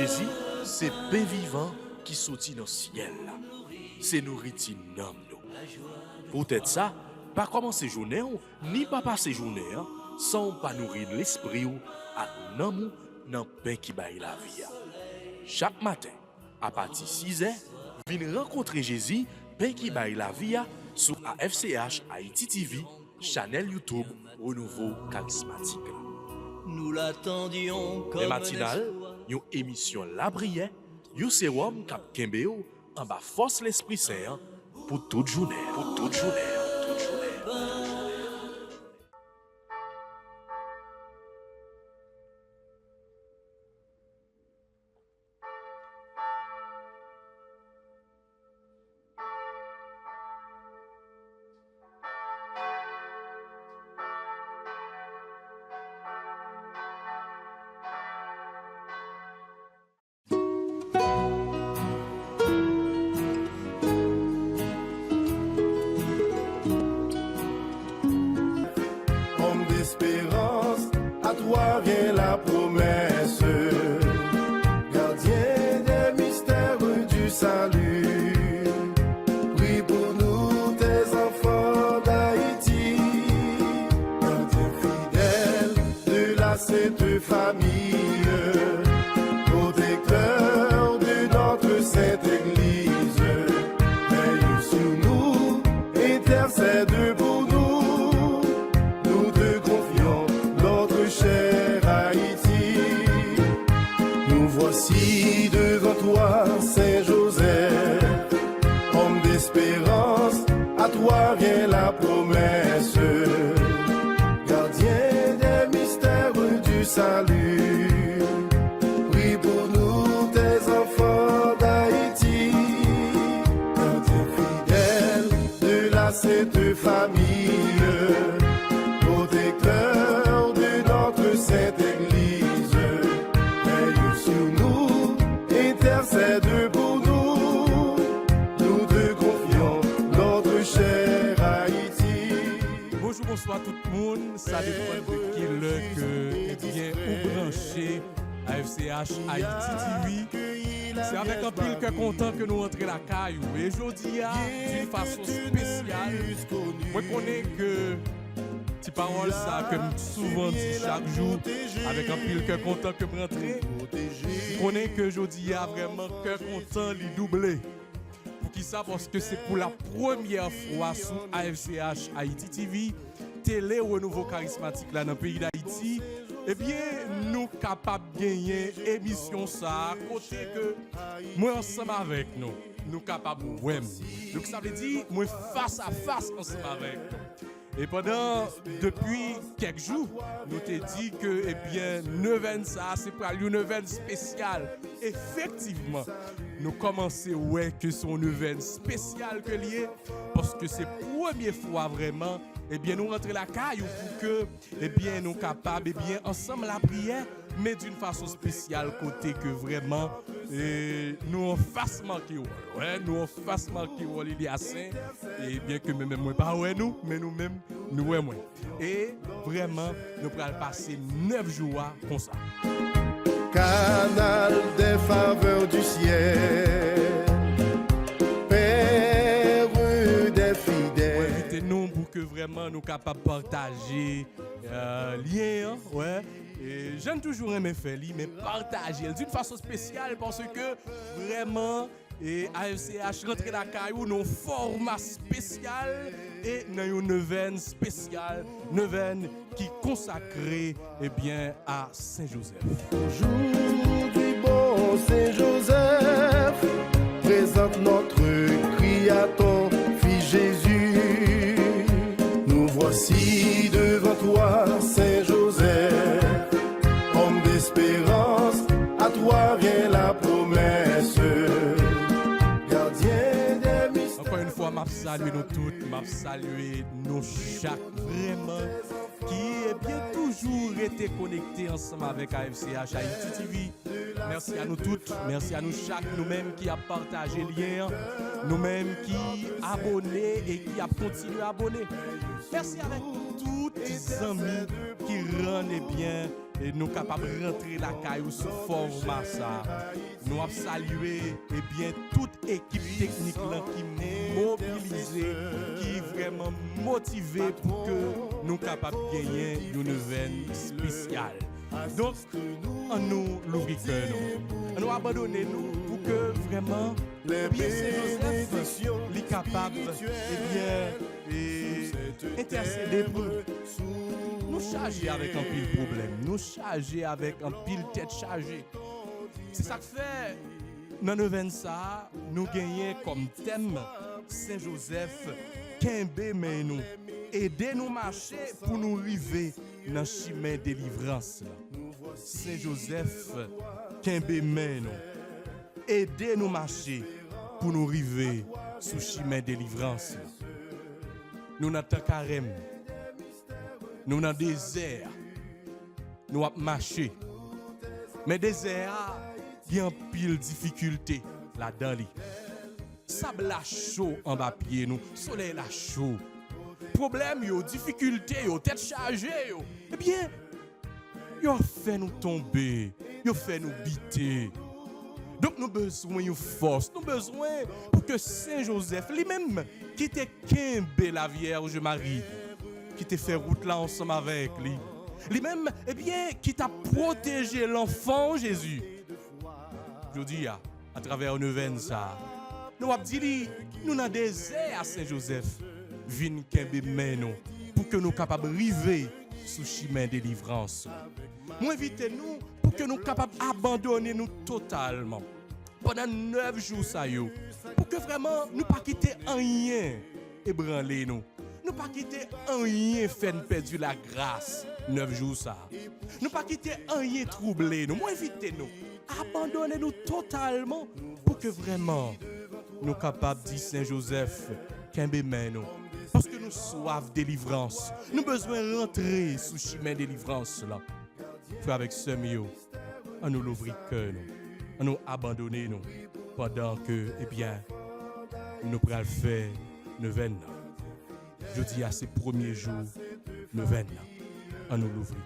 Jésus, c'est pain vivant qui sortit dans le ciel. C'est nourriture dans nous. Peut-être ça, pas commencer journée ni pas passer journée sans pas nourrir l'esprit ou à nous dans pain qui baille la vie. Chaque matin, à partir de 6h, venez rencontrer Jésus, pain qui baille la vie sur AFCH Haïti TV, channel YouTube Renouveau Charismatique. Nous l'attendions comme les matinales, une émission La Brière, un sérum cap Kembeo en bas force l'Esprit Saint pour toute journée. Pour toute journée. Homme d'espérance, à toi vient la promesse. Gardien des mystères du salut, prie pour nous, tes enfants d'Haïti. Gardien fidèle de la sainte famille, protecteur de notre sainte Église, veille sur nous, intercède pour nous. Nous te confions notre cher Haïti. Nous voici devant toi, Saint-Joseph, homme d'espérance, à toi vient la promesse. Gardien des mystères du salut, prie pour nous, tes enfants d'Haïti. Gardien fidèle de la sainte famille, protecteur de notre sainte Église, veille sur nous, intercède pour nous. Nous te confions notre cher Haïti. Bonjour, bonsoir tout le monde. Ça dépend de qui le que bien ou branché AFCH Haïti TV. C'est avec un pile que content que nous rentrons la caillou. Et aujourd'hui, d'une façon spéciale, moi je connais que petite parole ça que souvent dit chaque jour avec un pile que content que me rentrer. Je connais que aujourd'hui a vraiment que content li doublé. Pour qui ça? Parce que c'est pour la première fois sur AFCH Haïti TV, télé renouveau charismatique là dans le pays d'Haïti. Eh bien, nous capables de gagner émission ça, côté que moi ensemble avec nous, nous capables de voir. Donc ça veut dire moi face à face ensemble avec nous. Et depuis quelques jours, nous t'ai dit que, eh bien, Neuvaine ça, c'est pour une Neuvaine spéciale. Effectivement, nous commençons ouais que son Neuvaine spéciale que lié, parce que c'est la première fois vraiment, eh bien, nous rentrer la caille pour que, eh bien, nous capables, eh bien, ensemble la prière, mais d'une façon spéciale, côté que vraiment, nous en face manquer, ouais, nous en face manquer, il y a saint, et bien que même moi pas ouais nous, mais nous-mêmes, nous ouais moi. Et vraiment, nous allons passer 9 jours comme ça. Canal des faveurs du ciel, Père des fidèles. Invitez-nous pour que vraiment nous capables de partager lien, ouais. Et j'aime toujours aimer faire mais partager d'une façon spéciale parce que vraiment et AFCH rentre la caillou dans un format spécial et dans une neuvaine spéciale, neuvaine qui est consacrée eh bien, à Saint-Joseph. Aujourd'hui, bon Saint-Joseph, présente notre cri à ton Fils Jésus. Nous voici devant toi, Saint-Joseph, homme d'espérance, à toi vient la promesse. Gardien des mystères. Encore une fois, m'a salué nous toutes, m'a salué nous chaque vraiment qui est bien toujours été connecté ensemble avec AFCH Haïti TV. Merci à nous toutes, merci à nous chaque, nous-mêmes qui a partagé le lien, nous-mêmes qui abonnés et qui a continué à abonner. Merci avec tous les amis qui rendent bien et nous capables de rentrer la caille sous format ça. Nous avons salué eh bien toute équipe technique là qui mobilisée, qui vraiment motivée pour que nous capables de gagner une veine spéciale. Donc, on nous l'ouvrir cœur, on nous abandonner nous pour que vraiment bien Saint-Joseph est capable intercéder pour nous charger avec un pile problème, nous charger avec un pile tête chargée. C'est ça que fait dans le vin ça, nous gagnons comme thème Saint-Joseph, Kembe mais nous aider nous marcher pour nous arriver dans le chemin de délivrance. Saint-Joseph, Kembe mais nous aider nous marcher pour nous arriver sous le chemin de délivrance. Nous n'avons pas carême. Nous dans le désert, nous avons marché. Mais le désert, il y a une pile de difficultés là-dedans. Sable la chaud en bas pied nous, soleil la chaud. Problème yo, difficulté yo, tête chargée yo. Eh bien, yo fait nous tomber, yo fait nous biter. Donc nous besoin de force, nous besoin pour que Saint Joseph lui-même qui était Kembe la Vierge Marie, qui t'a fait route là ensemble avec lui. Lui-même, eh bien, qui t'a protégé l'enfant Jésus. Je dis à travers une veine ça. Nous avons dit, nous avons désert à Saint-Joseph. Vin Kembe nous pour que nous capables de arriver sous chemin de délivrance. Nous invitez-nous pour que nous capables d'abandonner nous totalement. Pendant 9 jours ça yo. Pour que vraiment nous pas quitter rien ébranler nous. Nous pas quitter rien faire perdre la grâce 9 jours ça. Nous pas quitter rien troubler nous. Moi invitez-nous abandonner nous totalement pour que vraiment nous capables de dire Saint Joseph Kembe nous. Parce que nous soif délivrance. Nous besoin de rentrer sous chemin de délivrance là. Frère avec ce mio, on nous l'ouvrir cœur nous. On nous abandonner nous pendant que eh bien nous prenons faire neuvaine. Je dis à ces premiers jours neuvaine. On nous l'ouvrir.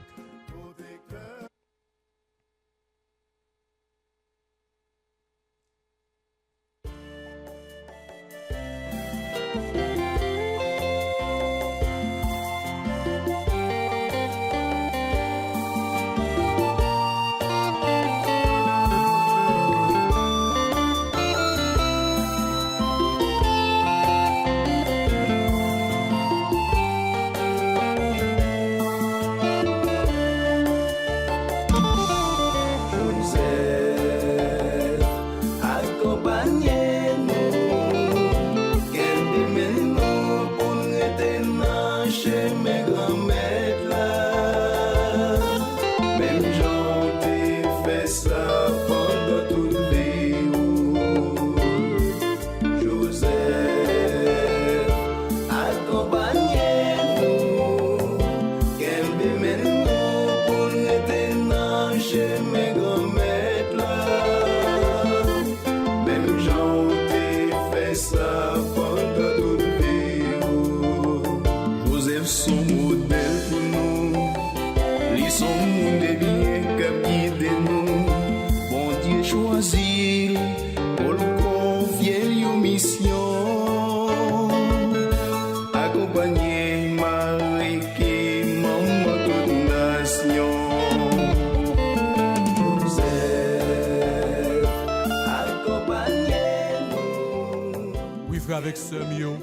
Avec ce mieux,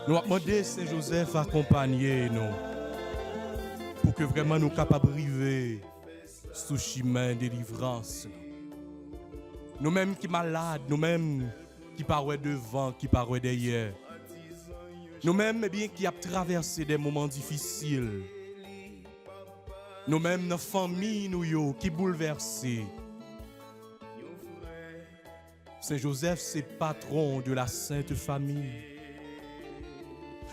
nous avons demandé Saint Joseph accompagner nous pour que vraiment nous capables de arriver sous chemin de délivrance. Nous-mêmes qui malades, nous-mêmes qui parlons devant, qui parlons derrière. Nous-mêmes bien qui avons traversé des moments difficiles. Nous-mêmes nos familles nous qui bouleversées. Saint Joseph, c'est patron de la Sainte Famille.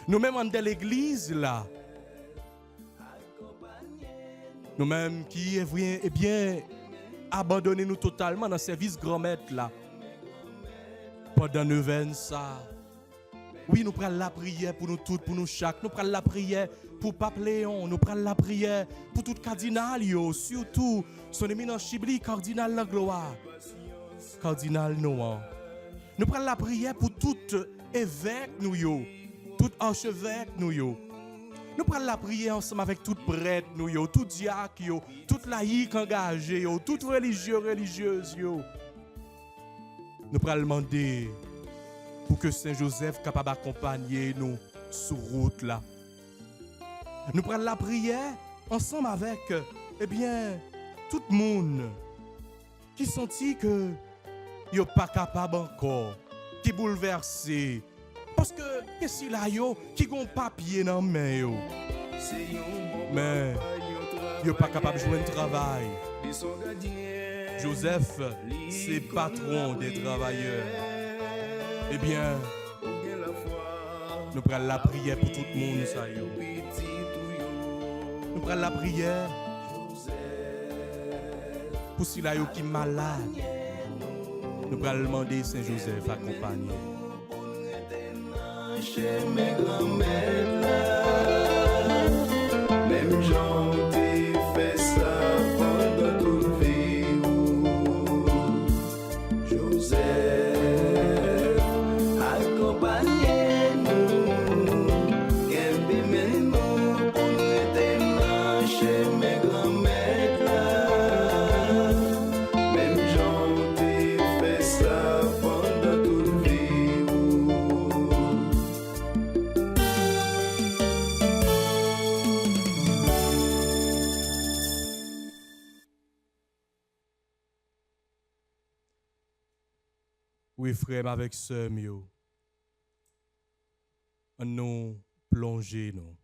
Nous-mêmes en de l'église là. Nous-mêmes qui eh bien abandonné nous totalement dans le service grand maître là. Pendant 9 ans ça. Oui, nous prenons la prière pour nous toutes, pour nous chaque. Nous prenons la prière pour Pape Léon. Nous prenons la prière pour tout cardinal, surtout son éminent Chibli, cardinal la gloire. Cardinal Noah. Nous prenons la prière pour tout évêque, nous, tout archevêque, nous. Nous prenons la prière ensemble avec tout prêtre, nous, tout diacre, tout laïc engagé, tout religieux, religieuse. Nous prenons demander pour que Saint Joseph capable d'accompagner nous sur route là. Nous prenons la prière ensemble avec tout le monde qui sentit que yo pas capable encore, qui bouleversé parce que qu'est-ce qu'il a qui gon papier dans main yo. Mais yo pas capable de jouer un travail. Joseph, c'est patron des travailleurs. Eh bien, nous prenons la prière pour tout le monde, ça yo. Nous prenons la prière pour ceux qui sont malades. Nous prenons demander Saint Joseph accompagner. Chez mes grands-mères, même Jean t'ai fait ça pendant toute vie. Joseph, accompagnez-nous, aimez-nous pour nous éternels chez mes grands-mères. Même Jean t'ai fait ça pendant toute vie. Oui, frère, avec sœur, nous plonger, nous.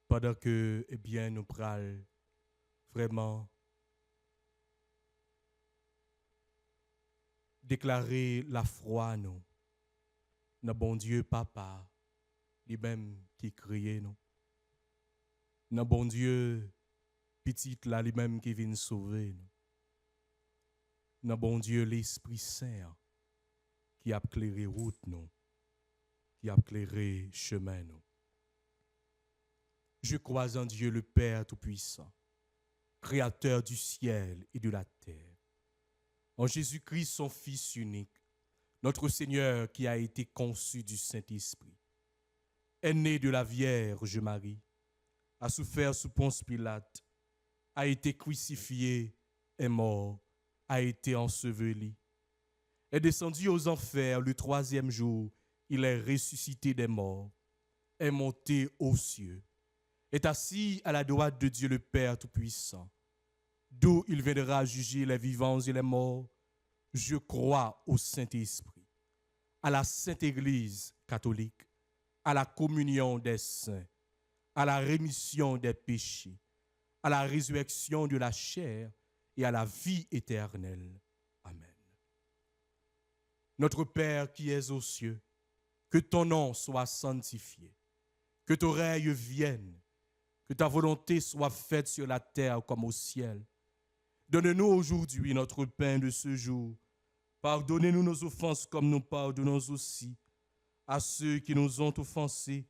Pendant que, nous prenons vraiment déclarer la foi, nous. Notre bon Dieu, Papa, lui-même qui criait, nous. Notre bon Dieu, petite, là, lui-même qui vient sauver, nous. Notre bon Dieu, l'Esprit Saint, qui a éclairé route, nous, qui a éclairé chemin, nous. Je crois en Dieu le Père Tout-Puissant, Créateur du ciel et de la terre, en Jésus-Christ, son Fils unique, notre Seigneur qui a été conçu du Saint-Esprit, est né de la Vierge Marie, a souffert sous Ponce Pilate, a été crucifié, est mort, a été enseveli, est descendu aux enfers le 3e jour, il est ressuscité des morts, est monté aux cieux, est assis à la droite de Dieu le Père Tout-Puissant, d'où il viendra juger les vivants et les morts. Je crois au Saint-Esprit, à la Sainte Église catholique, à la communion des saints, à la rémission des péchés, à la résurrection de la chair et à la vie éternelle. Amen. Notre Père qui es aux cieux, que ton nom soit sanctifié, que ton règne vienne, que ta volonté soit faite sur la terre comme au ciel. Donne-nous aujourd'hui notre pain de ce jour. Pardonnez-nous nos offenses comme nous pardonnons aussi à ceux qui nous ont offensés.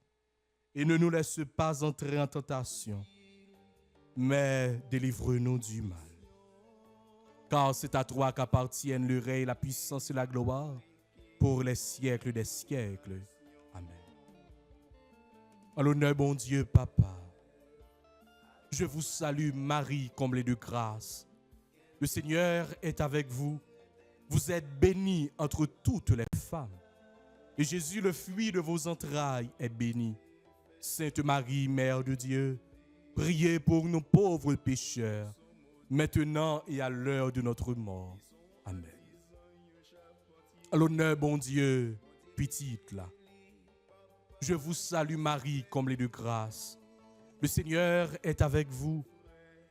Et ne nous laisse pas entrer en tentation, mais délivre-nous du mal. Car c'est à toi qu'appartiennent le règne, la puissance et la gloire pour les siècles des siècles. Amen. En l'honneur, bon Dieu, Papa, je vous salue, Marie, comblée de grâce. Le Seigneur est avec vous. Vous êtes bénie entre toutes les femmes. Et Jésus, le fruit de vos entrailles, est béni. Sainte Marie, Mère de Dieu, priez pour nous pauvres pécheurs, maintenant et à l'heure de notre mort. Amen. À l'honneur, bon Dieu, petite là. Je vous salue, Marie, comblée de grâce. Le Seigneur est avec vous.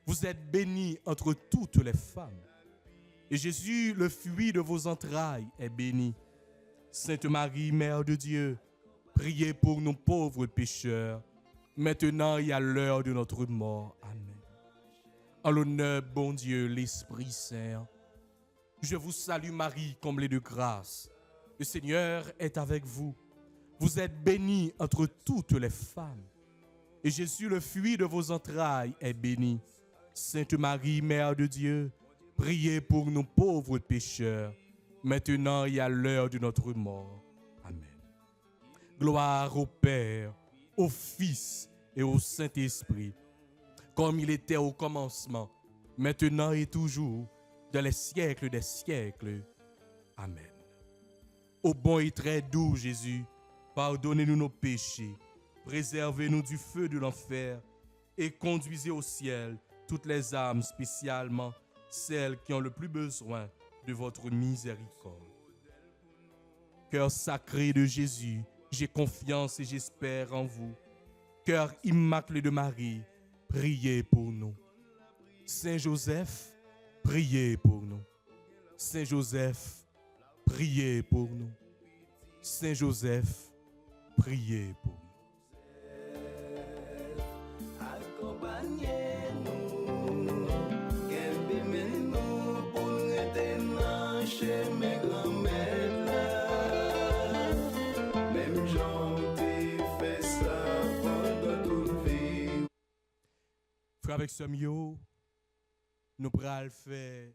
Vous êtes bénie entre toutes les femmes. Et Jésus, le fruit de vos entrailles, est béni. Sainte Marie, Mère de Dieu, priez pour nous pauvres pécheurs, maintenant et à l'heure de notre mort. Amen. En l'honneur, bon Dieu, l'Esprit Saint, je vous salue, Marie, comblée de grâce. Le Seigneur est avec vous. Vous êtes bénie entre toutes les femmes. Et Jésus, le fruit de vos entrailles, est béni. Sainte Marie, Mère de Dieu, priez pour nous pauvres pécheurs, maintenant et à l'heure de notre mort. Amen. Gloire au Père, au Fils et au Saint-Esprit, comme il était au commencement, maintenant et toujours, dans les siècles des siècles. Amen. Ô bon et très doux Jésus, pardonnez-nous nos péchés, préservez-nous du feu de l'enfer et conduisez au ciel toutes les âmes, spécialement celles qui ont le plus besoin de votre miséricorde. Cœur sacré de Jésus, j'ai confiance et j'espère en vous. Cœur immaculé de Marie, priez pour nous. Saint Joseph, priez pour nous. Saint Joseph, priez pour nous. Saint Joseph, priez pour nous. Frère avec ce mio, nous pral faire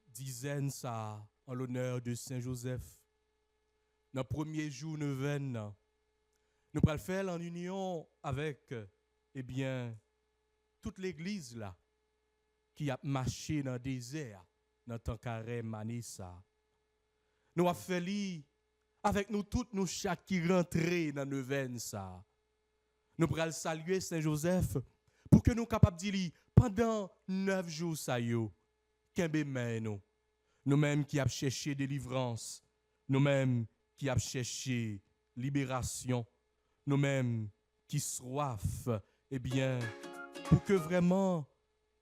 dizaines ça en l'honneur de Saint Joseph. Dans le premier jour neuvaine, nous pral faire en union avec toute l'église là qui a marché dans le désert dans tant carré Manissa. Nous a fait avec nous toutes nous chaque qui rentrer dans neuvaine ça. Nous pral saluer Saint Joseph pour que nous capables de dire pendant 9 jours ça yo kembe men nous. Nous-mêmes qui avons cherché délivrance, nous-mêmes qui avons cherché libération, nous-mêmes qui soif, pour que vraiment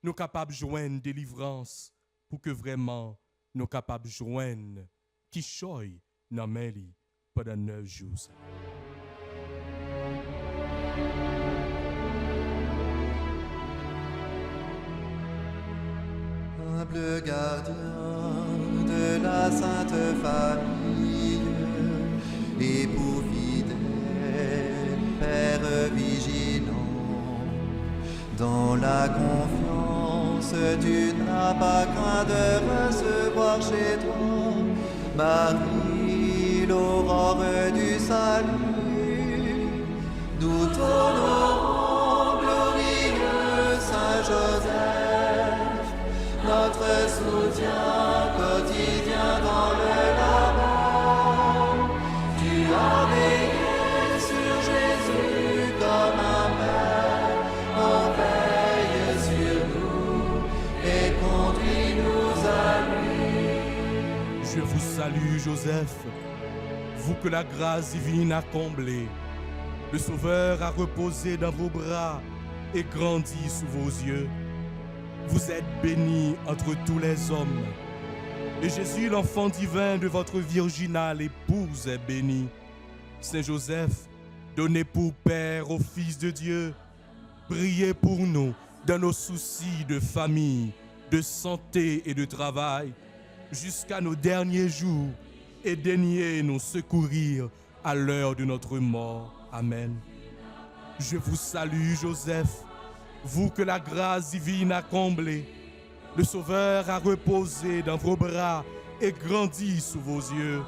nous capables de joindre délivrance, pour que vraiment nous capables de joindre qui choy dans main li pendant 9 jours. Humble gardien de la Sainte Famille, époux fidèle, Père vigilant, dans la confiance tu n'as pas craint de recevoir chez toi Marie, l'aurore du salut. Nous t'honorons, glorieux Saint Joseph, notre soutien quotidien dans le labeur. Tu as veillé sur Jésus comme un père, on veille sur nous et conduis-nous à lui. Je vous salue Joseph, vous que la grâce divine a comblé. Le Sauveur a reposé dans vos bras et grandi sous vos yeux. Vous êtes bénie entre tous les hommes. Et Jésus, l'enfant divin de votre virginale épouse, est béni. Saint Joseph, donné pour Père au Fils de Dieu, priez pour nous dans nos soucis de famille, de santé et de travail, jusqu'à nos derniers jours, et daignez nous secourir à l'heure de notre mort. Amen. Je vous salue, Joseph, vous que la grâce divine a comblé. Le Sauveur a reposé dans vos bras et grandi sous vos yeux.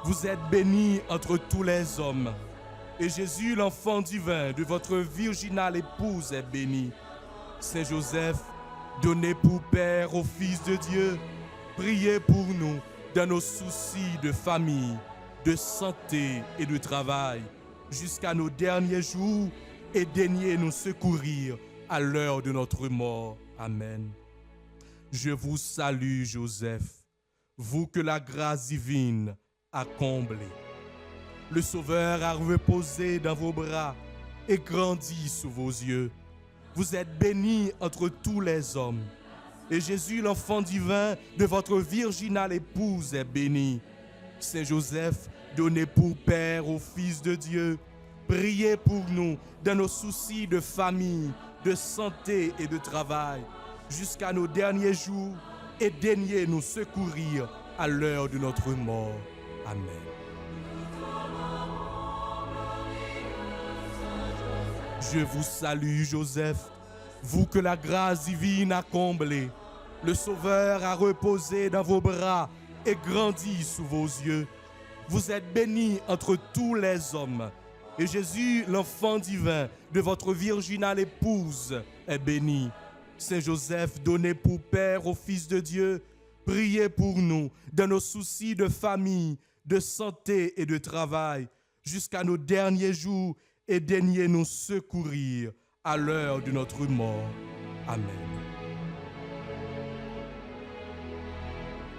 Vous êtes bénie entre tous les hommes. Et Jésus, l'enfant divin de votre virginale épouse, est béni. Saint Joseph, donné pour Père au Fils de Dieu, priez pour nous dans nos soucis de famille, de santé et de travail, jusqu'à nos derniers jours, et daignez nous secourir à l'heure de notre mort. Amen. Je vous salue, Joseph, vous que la grâce divine a comblé. Le Sauveur a reposé dans vos bras et grandi sous vos yeux. Vous êtes bénie entre tous les hommes. Et Jésus, l'enfant divin de votre virginale épouse, est béni. Saint Joseph, donné pour Père au Fils de Dieu, priez pour nous dans nos soucis de famille, de santé et de travail, jusqu'à nos derniers jours, et daignez nous secourir à l'heure de notre mort. Amen. Je vous salue, Joseph, vous que la grâce divine a comblé. Le Sauveur a reposé dans vos bras et grandi sous vos yeux. Vous êtes bénie entre tous les hommes. Et Jésus, l'enfant divin de votre virginale épouse, est béni. Saint Joseph, donné pour Père au Fils de Dieu, priez pour nous dans nos soucis de famille, de santé et de travail, jusqu'à nos derniers jours, et daignez nous secourir à l'heure de notre mort. Amen.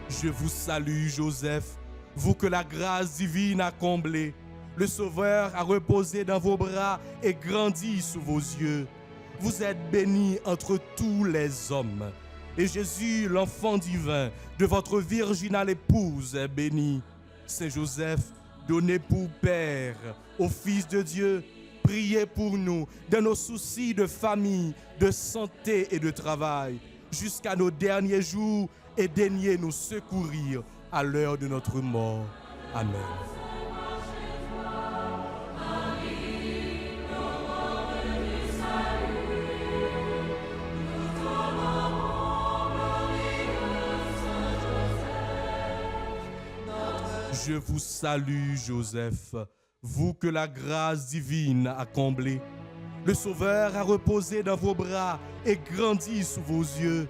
Je vous salue, Joseph, vous que la grâce divine a comblé. Le Sauveur a reposé dans vos bras et grandi sous vos yeux. Vous êtes bénie entre tous les hommes. Et Jésus, l'enfant divin de votre virginale épouse, est béni. Saint Joseph, donné pour Père au Fils de Dieu, priez pour nous dans nos soucis de famille, de santé et de travail, jusqu'à nos derniers jours, et daignez nous secourir à l'heure de notre mort. Amen. Je vous salue, Joseph, vous que la grâce divine a comblé. Le Sauveur a reposé dans vos bras et grandi sous vos yeux.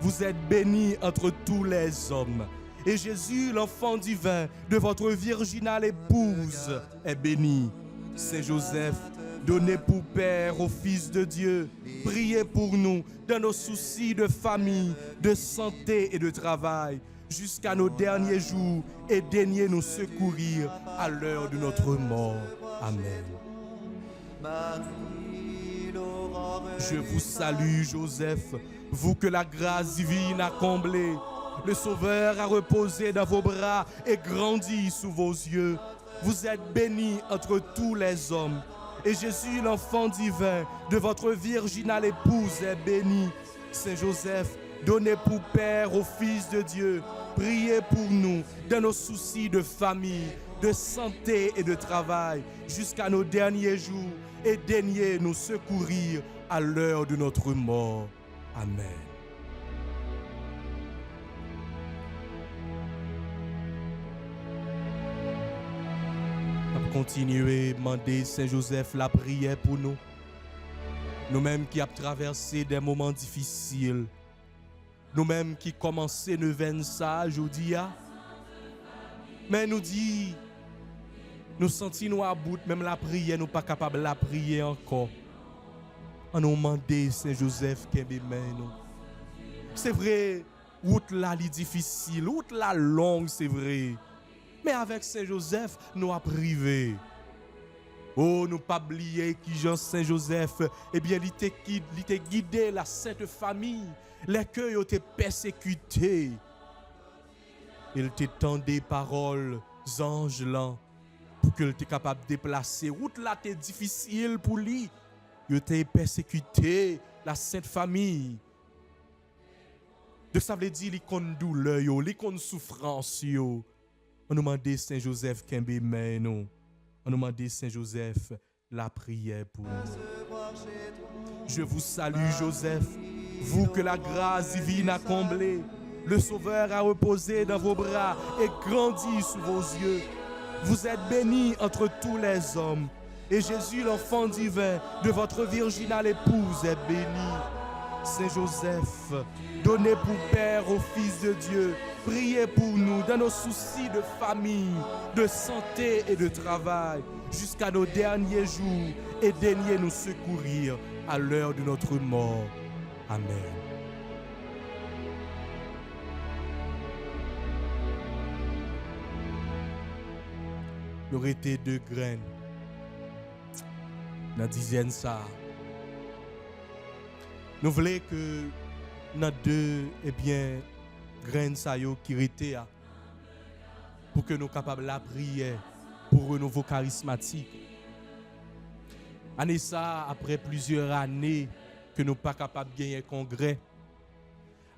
Vous êtes bénie entre tous les hommes. Et Jésus, l'enfant divin de votre virginale épouse, est béni. Saint Joseph, donné pour Père au Fils de Dieu, priez pour nous dans nos soucis de famille, de santé et de travail, jusqu'à nos derniers jours, et daignez nous secourir à l'heure de notre mort. Amen. Je vous salue, Joseph, vous que la grâce divine a comblé. Le Sauveur a reposé dans vos bras et grandi sous vos yeux. Vous êtes bénie entre tous les hommes. Et Jésus, l'enfant divin de votre virginale épouse, est béni. Saint Joseph, donné pour Père au Fils de Dieu, priez pour nous dans nos soucis de famille, de santé et de travail, jusqu'à nos derniers jours, et daignez nous secourir à l'heure de notre mort. Amen. On va continuer à demander Saint Joseph la prière pour nous. Nous-mêmes qui avons traversé des moments difficiles. Nous-mêmes qui commençons à nous ça aujourd'hui. Mais nous dit, nous sentons à bout, même la prière, nous ne sommes pas capables de la prier encore. On nous demande Saint Joseph qui est nous. C'est vrai, route là est difficile, route là longue, c'est vrai. Mais avec Saint Joseph, nous avons privé. Oh, nous pas oublier qui Jean Saint Joseph, eh bien, il t'a guidé la sainte famille, les cœurs ont été persécutés. Il t'a tendu des paroles, anges là, pour qu'il soit capable de déplacer. Route là était difficile pour lui. Il t'a persécuté la sainte famille. De ça veut dire qu'il y a une douleur, il y a une souffrance. On nous demande Saint Joseph qui est nous. On nous demande Saint Joseph la prière pour nous. Je vous salue, Joseph, vous que la grâce divine a comblé. Le Sauveur a reposé dans vos bras et grandi sous vos yeux. Vous êtes bénie entre tous les hommes. Et Jésus, l'enfant divin de votre virginale épouse, est béni. Saint Joseph, donné pour Père au Fils de Dieu, priez pour nous dans nos soucis de famille, de santé et de travail, jusqu'à nos derniers jours, et daignez nous secourir à l'heure de notre mort. Amen. Nous étions deux graines. Dans dizaine ça. Nous voulons que nous deux, eh bien, graines ça yo qui étaient pour que nous soyons capables de la prier pour renouveau charismatique. Année ça, après plusieurs années que nous ne sommes pas capables de gagner un congrès.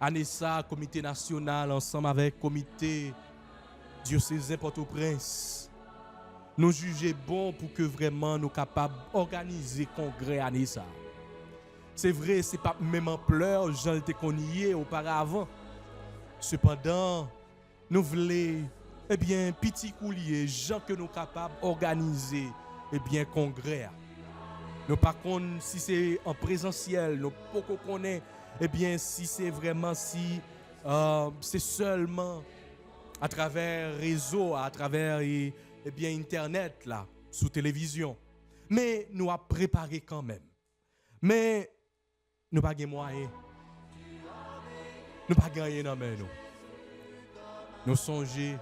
Année ça, comité national ensemble avec comité diocésain Port-au-Prince. nous juger bon pour que vraiment nous capables d'organiser congrès année ça. C'est vrai, c'est pas même ampleur, j'en étais connu auparavant. Cependant, nous voulons, eh bien, petit coulier, gens que nous capables d'organiser, eh bien, congrès. Nous par contre, si c'est en présentiel, nous pas connaître, eh bien, si c'est vraiment, si c'est seulement à travers réseau, à travers, eh bien, Internet, là, sous télévision. Mais nous avons préparé quand même. Mais nous n'avons pas de moyens. Nous n'avons pas gagné dans nous. Nous songeons,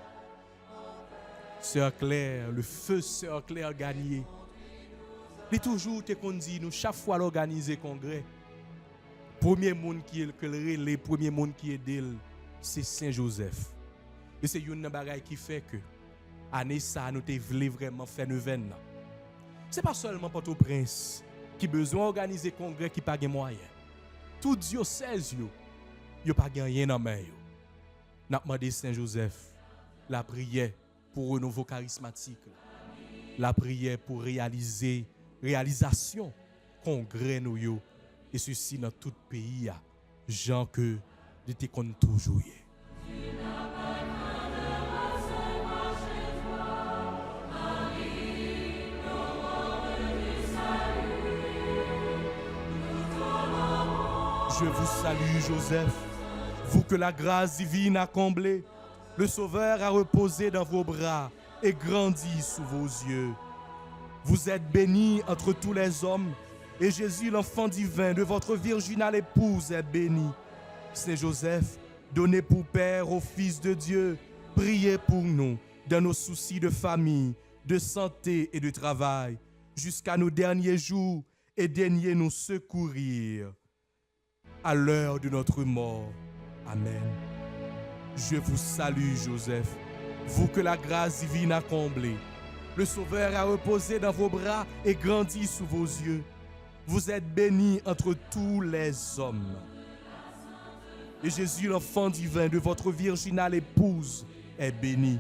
Sœur Claire, le feu Sœur Claire gagné. Il toujours te qu'on dit nous chaque fois l'organiser congrès. Premier monde qui est le premier monde qui est d'elle, c'est Saint Joseph. Et c'est une bagaille qui fait que année ça nous te voulons vraiment faire neuvaine. C'est pas seulement Port-au-Prince qui besoin d'organiser congrès qui pas de moyens. Tout diocèse yo pas gagné dans main yo. N'a demandé Saint Joseph la prière pour renouveau charismatique. La prière pour réalisation congrès nous yo et ceci dans tout pays gens que d'été qu'on toujours. Je vous salue, Joseph, vous que la grâce divine a comblé, le Sauveur a reposé dans vos bras et grandi sous vos yeux. Vous êtes bénie entre tous les hommes, et Jésus, l'enfant divin de votre virginale épouse, est béni. Saint Joseph, donné pour Père au Fils de Dieu, priez pour nous dans nos soucis de famille, de santé et de travail, jusqu'à nos derniers jours, et daignez nous secourir à l'heure de notre mort. Amen. Je vous salue, Joseph, vous que la grâce divine a comblé. Le Sauveur a reposé dans vos bras et grandi sous vos yeux. Vous êtes bénie entre tous les hommes. Et Jésus, l'enfant divin de votre virginale épouse, est béni.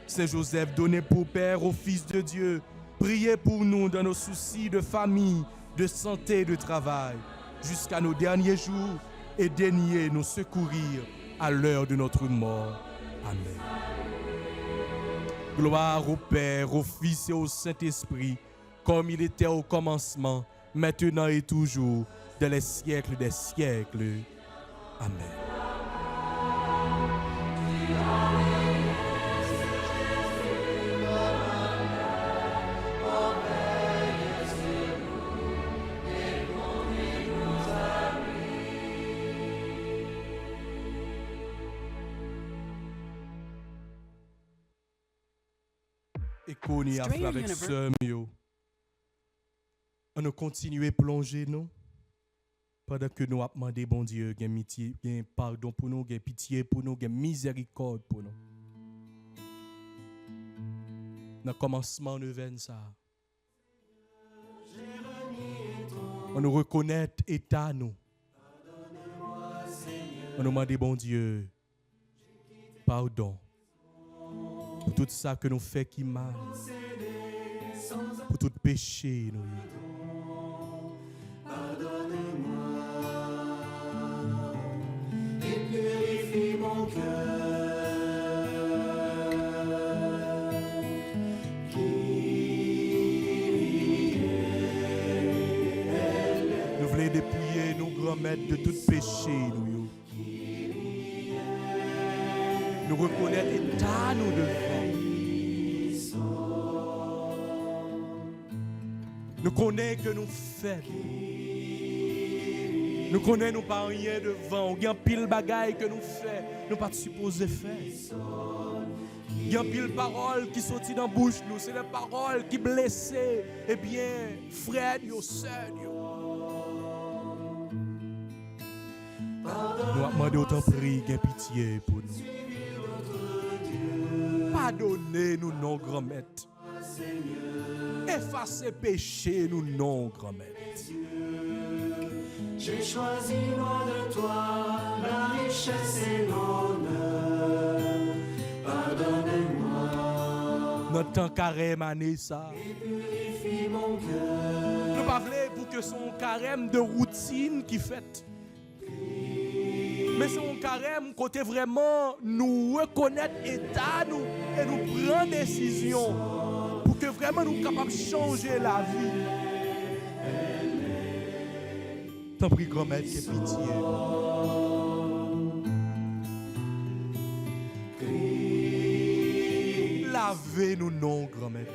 Saint Joseph, donné pour Père au Fils de Dieu, priez pour nous dans nos soucis de famille, de santé et de travail, jusqu'à nos derniers jours, et daignez nous secourir à l'heure de notre mort. Amen. Gloire au Père, au Fils et au Saint-Esprit, comme il était au commencement, maintenant et toujours, dans les siècles des siècles. Amen. Et qu'on y a fait avec ce mieux. On a continué à plonger, nous. Pendant que nous avons demandé, bon Dieu, gain pardon pour nous, gain pitié pour nous, gain miséricorde pour nous. Dans le commencement de ça. On nous reconnaît état nous. On nous demande, bon Dieu, pardon. Pour tout ça que nous faisons qui mal. Pour tout péché, nous. Pardonne-moi et purifie mon cœur. Nous voulons dépouiller nos grands maîtres de tout péché, nous. Nous reconnaître l'état nous devant. Nous connaissons que nous faisons. Nous connaissons nous pas rien devant. Il y a pile bagaille que nous faisons. Nous pas supposés faire. Il y a pile paroles qui sortent dans la bouche nous. C'est des paroles qui blessent. Eh bien, frère, sœur. Nous avons demandé autant prier, gain pitié pour nous. Pardonnez-nous, non grand maître. Effacez péché, nous, non grand maître. J'ai choisi loin de toi la richesse et l'honneur. Pardonne-moi. Notre temps carême année ça. Nous pas voulons pour que son carême de routine qui fait. Mais c'est un carême côté vraiment nous reconnaître l'état nous et nous prendre décision pour que vraiment nous capables de changer la vie. T'en prie grand-mère qui est pitié. Lavez-nous non grand-mère.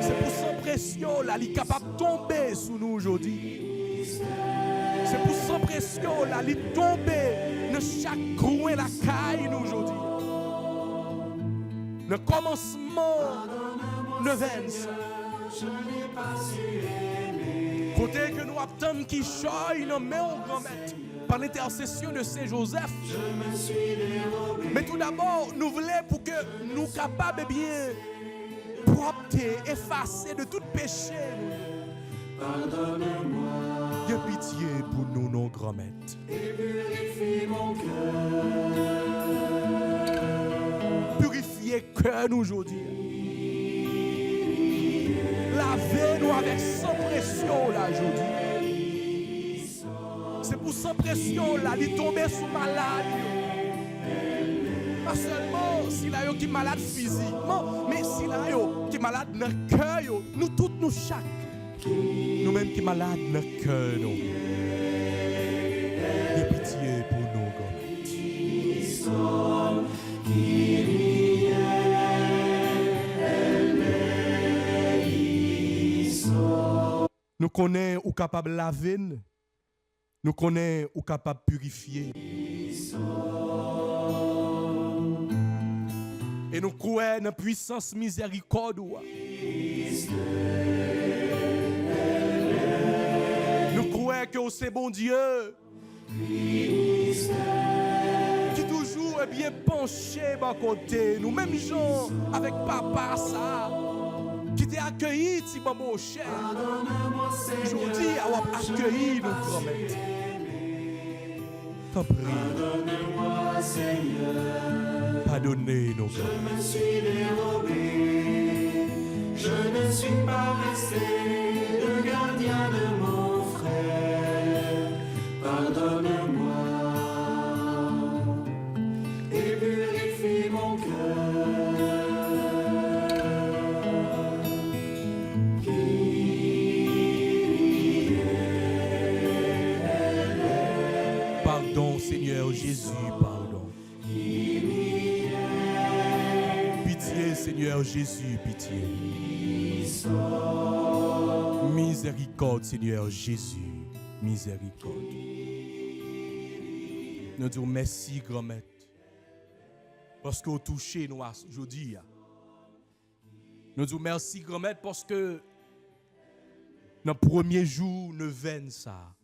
C'est pour sans pression là, il est capable de tomber sous nous aujourd'hui. C'est pour sans pression là, il est tombé dans chaque coin la caille nous aujourd'hui. Le commencement ne vence. Côté que nous attendons qui choye nos mains au grand maître par l'intercession de Saint Joseph. Mais tout d'abord, nous voulons pour que nous capables bien propter, effacer de tout péché. Pardonne-moi. Aie pitié pour nous, nos grands maîtres. Et purifie mon cœur. Purifiez cœur nous aujourd'hui. Lavez-nous avec sans pression là aujourd'hui. C'est pour sans pression là, il tomber sous malade. Pas seulement s'il a qui est malade physiquement, mais s'il a qui est malade dans le cœur, nous tous nous chaque. Nous-mêmes qui sommes malades dans le cœur, nous. Aie pitié pour nous, God. Nous connaissons ou capable de laver, nous connaissons ou capable de purifier. Et nous croyons dans la puissance miséricorde. Nous croyons que c'est bon Dieu qui toujours est bien penché à côté. Nous mêmes gens avec papa ça qui t'a accueilli si bon cher. Aujourd'hui, on va accueillir nos grand-mères. T'en prie. Pardonne-moi Seigneur. Pardonnez-nous. Je me suis dérobé. Je ne suis pas resté le gardien de mon frère. Pardonne-moi et purifie mon cœur. Pardon, Seigneur Jésus, pardon. Pitié, Seigneur Jésus, pitié. Miséricorde, Seigneur Jésus, miséricorde. Nous disons merci, grand-mère, parce que vous touchez nous aujourd'hui. Nous disons merci, grand-mère, parce que dans le premier jour, nous venons ça.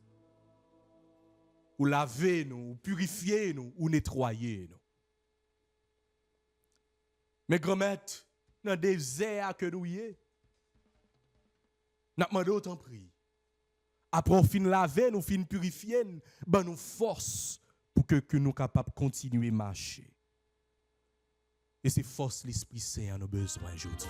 Ou laver nous, ou purifier nous, ou nettoyer nous. Mais grand-mère, dans le désert que nous y est, nous demandons autant prix. Après, on finit laver, nous finit purifier, ben nous force pour que nous soyons capables de continuer à marcher. Et c'est force l'Esprit Saint à nos besoins aujourd'hui.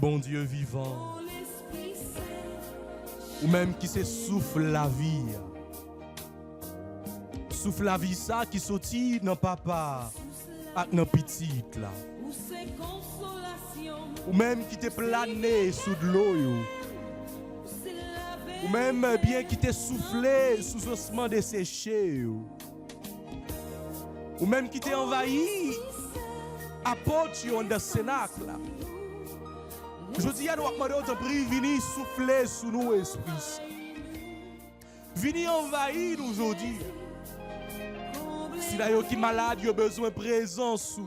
Bon Dieu vivant, ou même qui se souffle la vie, souffle la vie ça qui sortit dans papa avec dans petite là, ou même qui te plané sous de l'eau, Ou même bien qui t'est soufflé sous ossements desséchés. Ou même qui t'est envahi apôtre en de cénacle. Je dis à nous, autant prie, venez souffler sous nous, Esprit Saint. Venez envahir nous aujourd'hui. Si d'ailleurs qui malade, il a besoin de présence.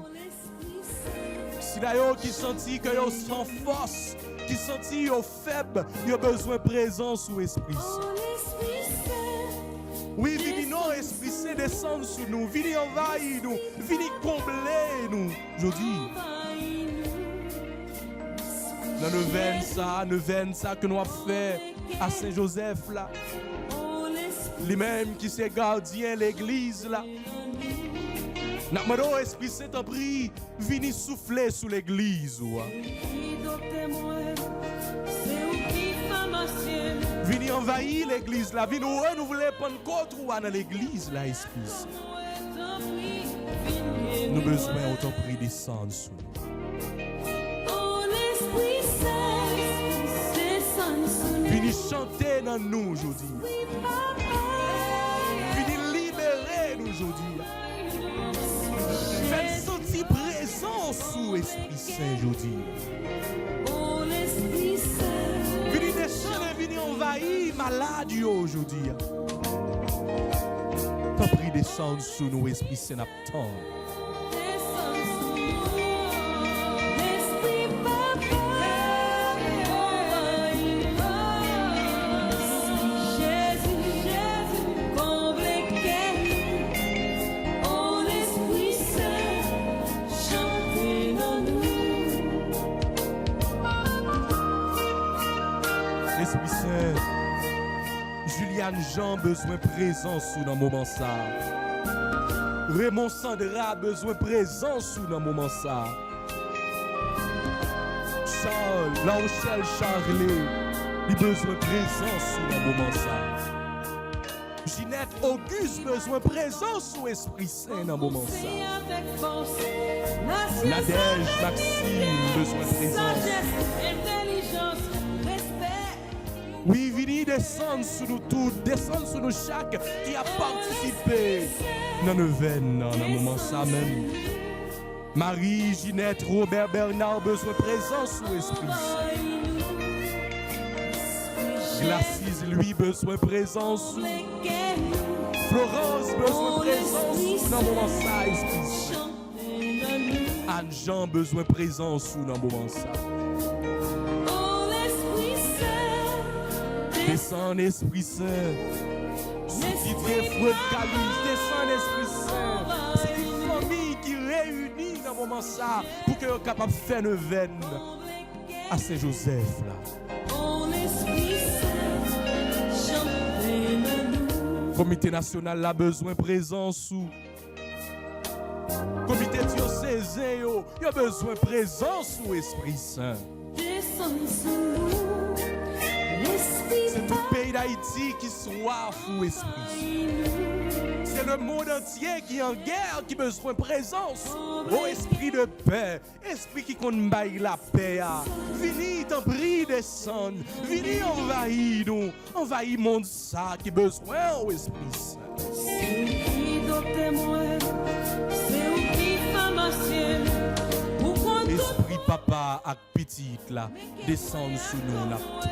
Si d'ailleurs qui sentit que yo sans force, qui sentit yo faible, il a besoin de présence ou Esprit Saint. Oui, venez non, Esprit Saint, descendre sur nous, venez envahir nous, venez combler nous. Je dis, dans le veine ça que nous avons fait à Saint-Joseph là. Les mêmes qui sont gardiens l'église là. N'a demandé Esprit Saint en prie, venez souffler sous l'église. Venez envahir l'église là, venez renouveler Pentecôte dans l'église là, Esprit Saint. Nous besoin autant prie descendre sous nous. Venez chanter dans nous aujourd'hui. Venez libérer nous aujourd'hui. Faites sentir présence sous Esprit Saint aujourd'hui. Venez descendre, venez envahir malade aujourd'hui. T'as pris descendre sous nous, Esprit Saint n'attend. Esprit Saint, Juliane Jean besoin de présence dans le moment ça. Raymond Sandra besoin de présence dans le moment ça. Charles, La Rochelle Charlet, il besoin de présence dans le moment ça. Ginette Auguste besoin de présence sous Esprit Saint dans le moment ça. Nadège Maxime besoin de présence. Oui, venez descendre sur nous tous, descendre sur nous chaque qui a participé dans nos veines, dans le moment ça même. Marie, Ginette, Robert, Bernard, besoin de présence sous Esprit Saint. Glacis, lui, besoin de présence sous. Florence, besoin de présence dans le moment ça, Esprit Saint. Anne-Jean, besoin de présence sous dans le moment ça. Descends Esprit Saint. Didier Freud Calis, descends Esprit Saint. C'est une famille qui réunit dans le moment ça pour que soient capables de faire une veine à Saint-Joseph là. Comité national a besoin de présence sous. Comité diocésain il a besoin de présence sous Esprit Saint. C'est tout le pays d'Haïti qui soif ou Esprit. C'est le monde entier qui est en guerre, qui a besoin de présence. Oh Esprit de paix, Esprit qui compte la paix. Venez, t'en prie, descendre. Venez, envahir nous. Envahir le monde ça qui a besoin, oh Esprit Saint. Esprit papa ak petite là, descend sous nous n'attend.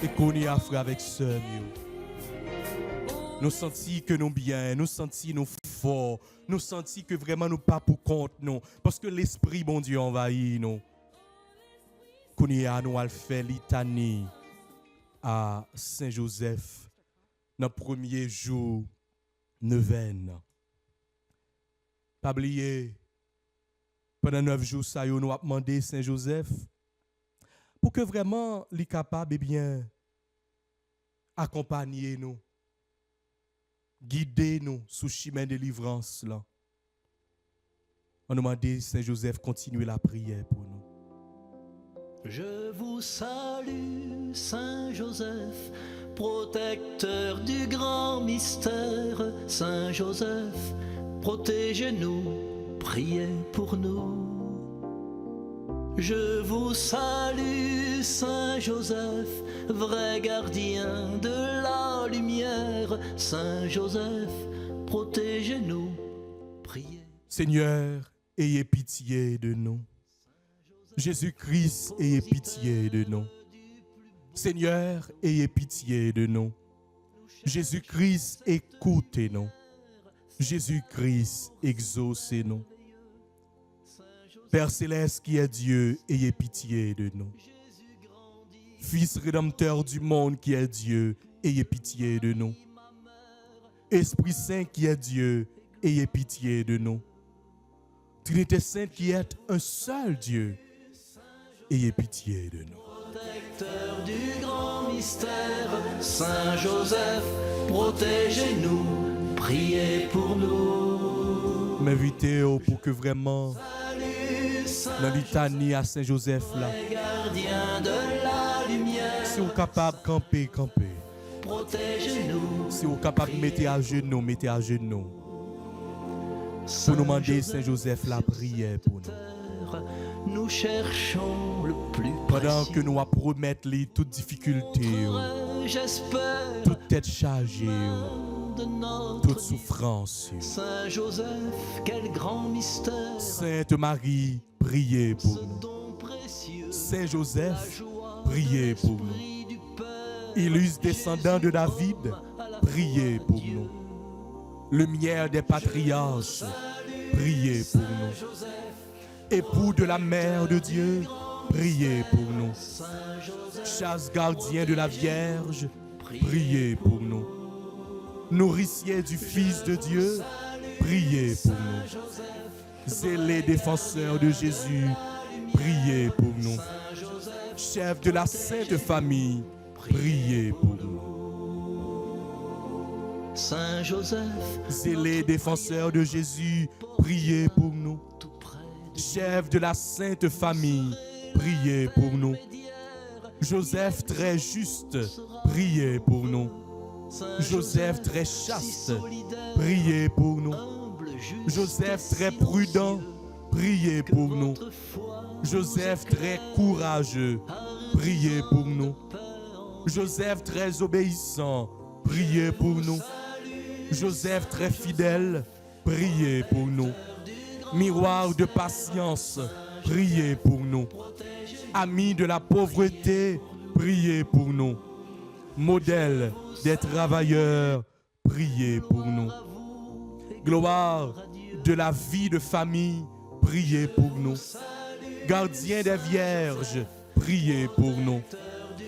Et qu'on y a frère avec sœur mieux. Nous sentis que nous bien, nous sentis nous forts, nous sentis que vraiment nous pas pour compte nous, parce que l'esprit bon Dieu envahit nous. Qu'on y a nous al fait litanie à Saint-Joseph dans le premier jour neuvaine. Pas oublier pendant 9 jours ça nous a demandé Saint-Joseph pour que vraiment les capable bien accompagner nous. Guidez-nous sous chemin de délivrance là. On demande Saint Joseph continuer la prière pour nous. Je vous salue, Saint Joseph, protecteur du grand mystère. Saint Joseph, protégez-nous, priez pour nous. Je vous salue, Saint Joseph, vrai gardien de la lumière. Saint Joseph, protégez-nous, priez. Seigneur, ayez pitié de nous. Jésus-Christ, ayez pitié de nous. Seigneur, ayez pitié de nous. Jésus-Christ, écoutez-nous. Jésus-Christ, exaucez-nous. Père céleste qui est Dieu, ayez pitié de nous. Fils rédempteur du monde qui est Dieu, ayez pitié de nous. Esprit Saint qui est Dieu, ayez pitié de nous. Trinité Sainte qui est un seul Dieu, ayez pitié de nous. Protecteur du grand mystère, Saint Joseph, protégez-nous, priez pour nous. M'invitez pour que vraiment, Salut, Saint dans litanie à Saint-Joseph là, gardien de la lumière, si vous êtes capable de camper, camper. protégez-nous. Si vous êtes capable de mettre à genoux, mettez à genoux. Pour nous demander Saint-Joseph la prière pour nous. Nous cherchons le plus Pendant précieux. que nous allons promettre les toutes difficultés, J'espère toute tête chargée, de notre toute souffrance. Saint Joseph, quel grand mystère, Sainte Marie, priez pour ce nous. don précieux, Saint la Joseph, joie, priez pour nous. l'esprit du Père, Illustre descendant de David, priez pour nous. Lumière des patriarches, priez pour nous. Époux de la Mère de Dieu, priez pour nous. Chasse gardien de la Vierge, priez pour nous. Nourricier du Fils de Dieu, priez pour nous. Zélé défenseur de Jésus, priez pour nous. Chef de la Sainte Famille, priez pour nous. Saint Joseph, Zélé défenseur de Jésus, priez pour nous. tout près Chef de la Sainte Famille, priez pour nous. Joseph très juste, priez pour nous. Joseph très chaste, priez pour nous. Joseph très prudent, priez pour nous. Joseph très courageux, priez pour nous. Joseph très obéissant, priez pour nous. Joseph très fidèle, priez pour nous. Miroir de patience, priez pour nous. Ami de la pauvreté, priez pour nous. Modèle des travailleurs, priez pour nous. Gloire de la vie de famille, priez pour nous. Gardien des vierges, priez pour nous.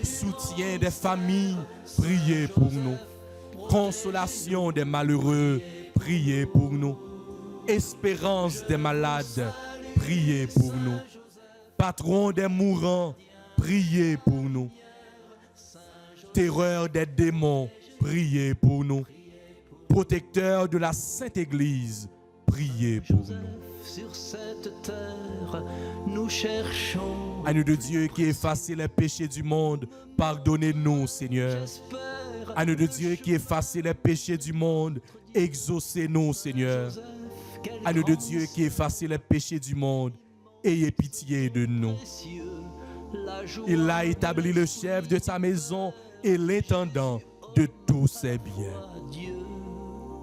Soutien des familles, priez pour nous. Consolation des malheureux, priez pour nous. Espérance des malades, priez pour nous. Patron des mourants, priez pour nous. Terreur des démons, priez pour nous. Protecteur de la Sainte Église, priez pour nous. sur cette terre, nous cherchons. Agneau de Dieu qui efface les péchés du monde, pardonnez-nous, Seigneur. Agneau de Dieu qui efface les péchés du monde, exaucez-nous, Seigneur. Agneau de Dieu qui efface les péchés du monde, ayez pitié de nous. Il a établi le chef de sa maison et l'intendant de tous ses biens.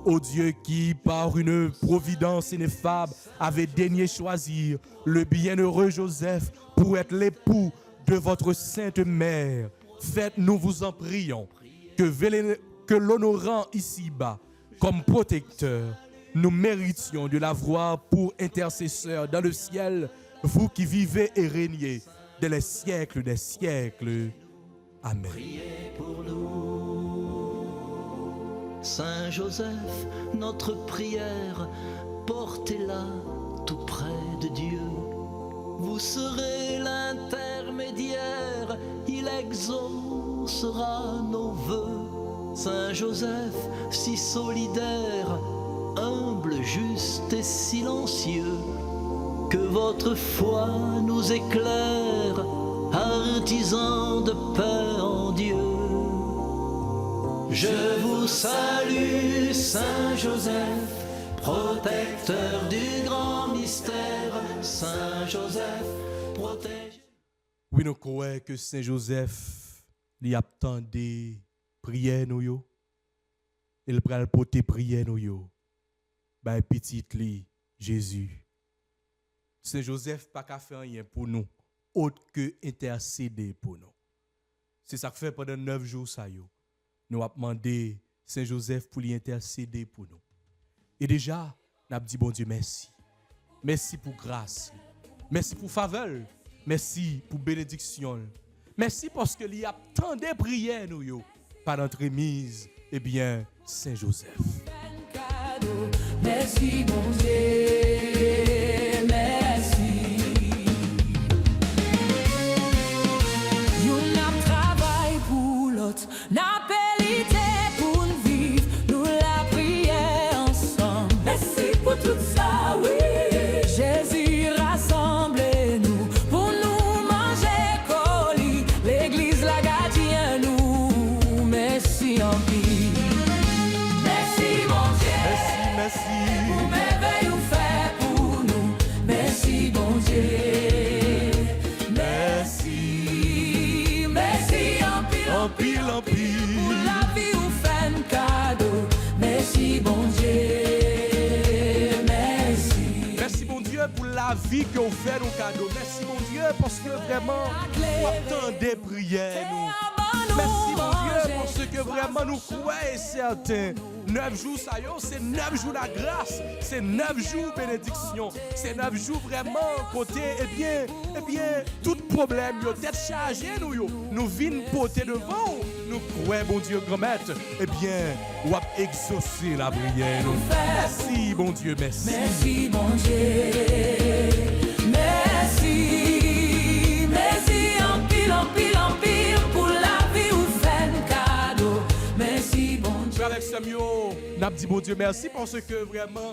Ô Dieu qui, par une providence ineffable, avait daigné choisir le bienheureux Joseph pour être l'époux de votre sainte mère, faites-nous, vous en prions, que l'honorant ici-bas comme protecteur, nous méritions de l'avoir pour intercesseur dans le ciel, vous qui vivez et régnez dès les siècles des siècles. Amen. Saint Joseph, notre prière, portez-la tout près de Dieu. Vous serez l'intermédiaire, il exaucera nos vœux. Saint Joseph, si solidaire, humble, juste et silencieux, que votre foi nous éclaire artisan de paix en Dieu. Je vous salue, Saint Joseph, protecteur du grand mystère. Saint Joseph, protège. Oui, nous croyons que Saint Joseph, il attend des prières nous yo. Il pral porter prière nous yo. Bah petit li Jésus. Saint Joseph pas qu'à faire rien pour nous autre que intercéder pour nous. C'est ça que fait pendant 9 jours ça yo. Nous avons demandé Saint Joseph pour lui intercéder pour nous. Et déjà, nous avons dit bon Dieu merci. Merci pour grâce. Merci pour faveur. Merci pour bénédiction. Merci parce que il y a tant de prières nous yo par notre mise eh bien Saint Joseph. Merci mon Dieu, merci. Nous n'a travail pour l'autre, n'a périté pour nous vivre, nous la prière ensemble. Merci pour tout ça, oui. Jésus rassemble-nous pour nous manger colis. L'église la gardien nous, merci en pile. Merci mon Dieu. Merci. Pour merveille ou fait pour nous. Merci bon Dieu. Merci. Merci en pile En pile, en pile. pour la vie ou fait un cadeau. Merci bon Dieu. Merci. Merci mon Dieu pour la vie que vous faites au cadeau. Merci mon Dieu parce que vraiment vous attendez prières nous. Merci mon Dieu parce que vraiment nous croyons certains. 9 jours ça y est, c'est 9 jours la grâce, c'est 9 jours bénédiction, c'est 9 jours vraiment côté eh bien tout problème yo tête chargée nous venons porter devant nous croyons bon Dieu grand maître eh bien ou a exaucer la prière nous. Merci bon Dieu merci. Merci mon Dieu. Merci. Merci en pile pour la vie ou fait un cadeau. Merci bon Dieu. Avec Samuel, n'a dit bon Dieu merci parce que vraiment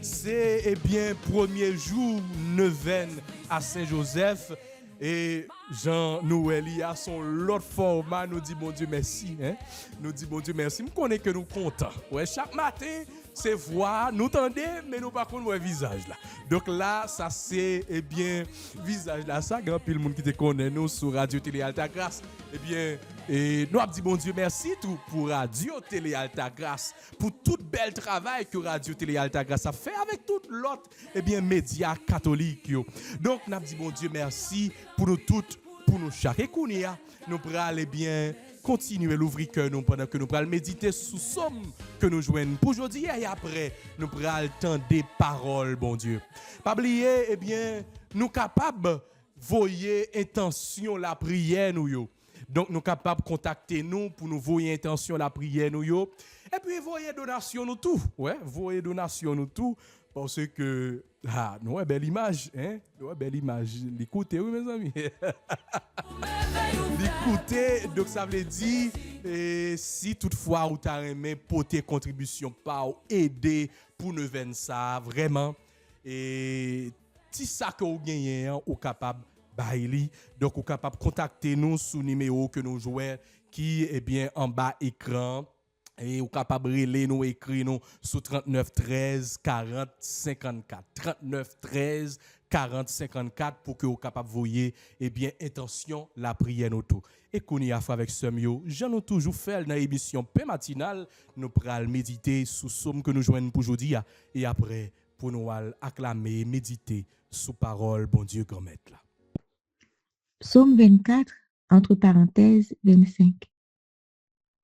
c'est eh bien premier jour neuvaine à Saint-Joseph et Jean-Noël il a son l'autre format nous dit bon Dieu merci hein? Nous dit bon Dieu merci, me connaît que nous contents. Ouais, chaque matin c'est voix nous tendez mais nous pas connaît visage là. Donc là ça c'est eh bien visage là ça grand pile monde qui te connaît nous sur Radio Télé Alta Grâce. Eh bien et nous avons dit bon Dieu merci tout pour Radio Télé Alta Grâce pour tout bel travail que Radio Télé Alta Grâce a fait avec tout l'autre eh bien médias catholiques yo. Donc nous avons dit bon Dieu merci pour nous toutes pour nous chaque et kounia nous pral bien continuer l'ouvrir cœur nous pendant que nous pral méditer sous somme que nous joignent pour aujourd'hui et après nous pral tendre des paroles bon Dieu. Pas oublier eh bien nous capables voyer intention la prière nous yo. Donc nous capables contacter nous pour nous voyer intention la prière nous yo et puis voyer donation nous tout. Ouais, voyer donation nous tout parce que nous avons belle image hein, nous avons belle image. L'écoutez oui mes amis. L'écoutez donc ça veut dire si toutefois ou t'as aimé porter contribution pas aider pour nous vendre ça vraiment et si ça que vous gagnez ou capable baili donc vous capable contacter nous sous numéro que nous jouons qui est bien en bas écran et vous capable relayer nous écrire nous sur 39 13 40 54 39 13 40 54 pour que vous capable voyer et bien intention la prière nous tout et qu'on y a fait avec Samuel j'en nous toujours fait dans l'émission Paix matinale nous pral méditer sous somme que nous joignons pour aujourd'hui et après pour nous acclamer méditer sous parole bon Dieu grand maître là. Psaume 24, entre parenthèses 25.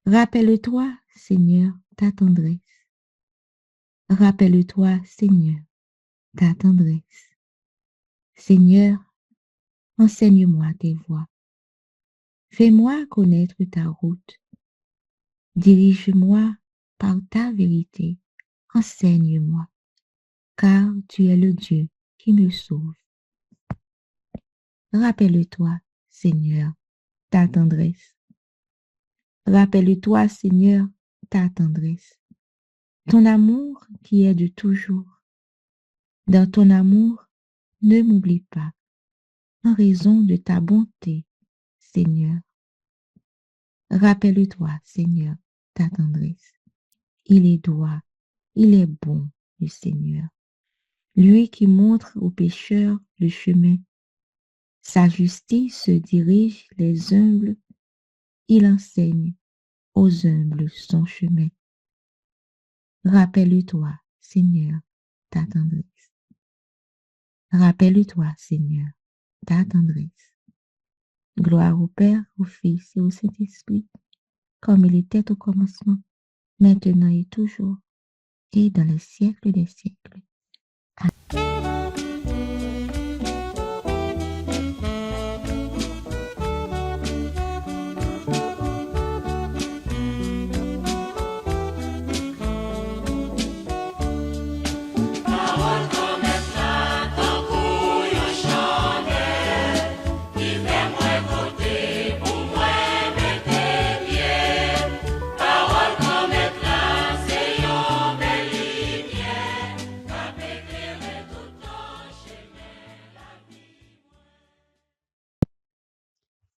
Rappelle-toi, Seigneur, ta tendresse. Rappelle-toi, Seigneur, ta tendresse. Seigneur, enseigne-moi tes voies. Fais-moi connaître ta route. Dirige-moi par ta vérité. Enseigne-moi, car tu es le Dieu qui me sauve. Rappelle-toi, Seigneur, ta tendresse. Rappelle-toi, Seigneur, ta tendresse. Ton amour qui est de toujours. Dans ton amour, ne m'oublie pas. En raison de ta bonté, Seigneur. Rappelle-toi, Seigneur, ta tendresse. Il est droit, il est bon, le Seigneur. Lui qui montre aux pécheurs le chemin. Sa justice se dirige les humbles. Il enseigne aux humbles son chemin. Rappelle-toi, Seigneur, ta tendresse. Rappelle-toi, Seigneur, ta tendresse. Gloire au Père, au Fils et au Saint-Esprit, comme il était au commencement, maintenant et toujours, et dans les siècles des siècles.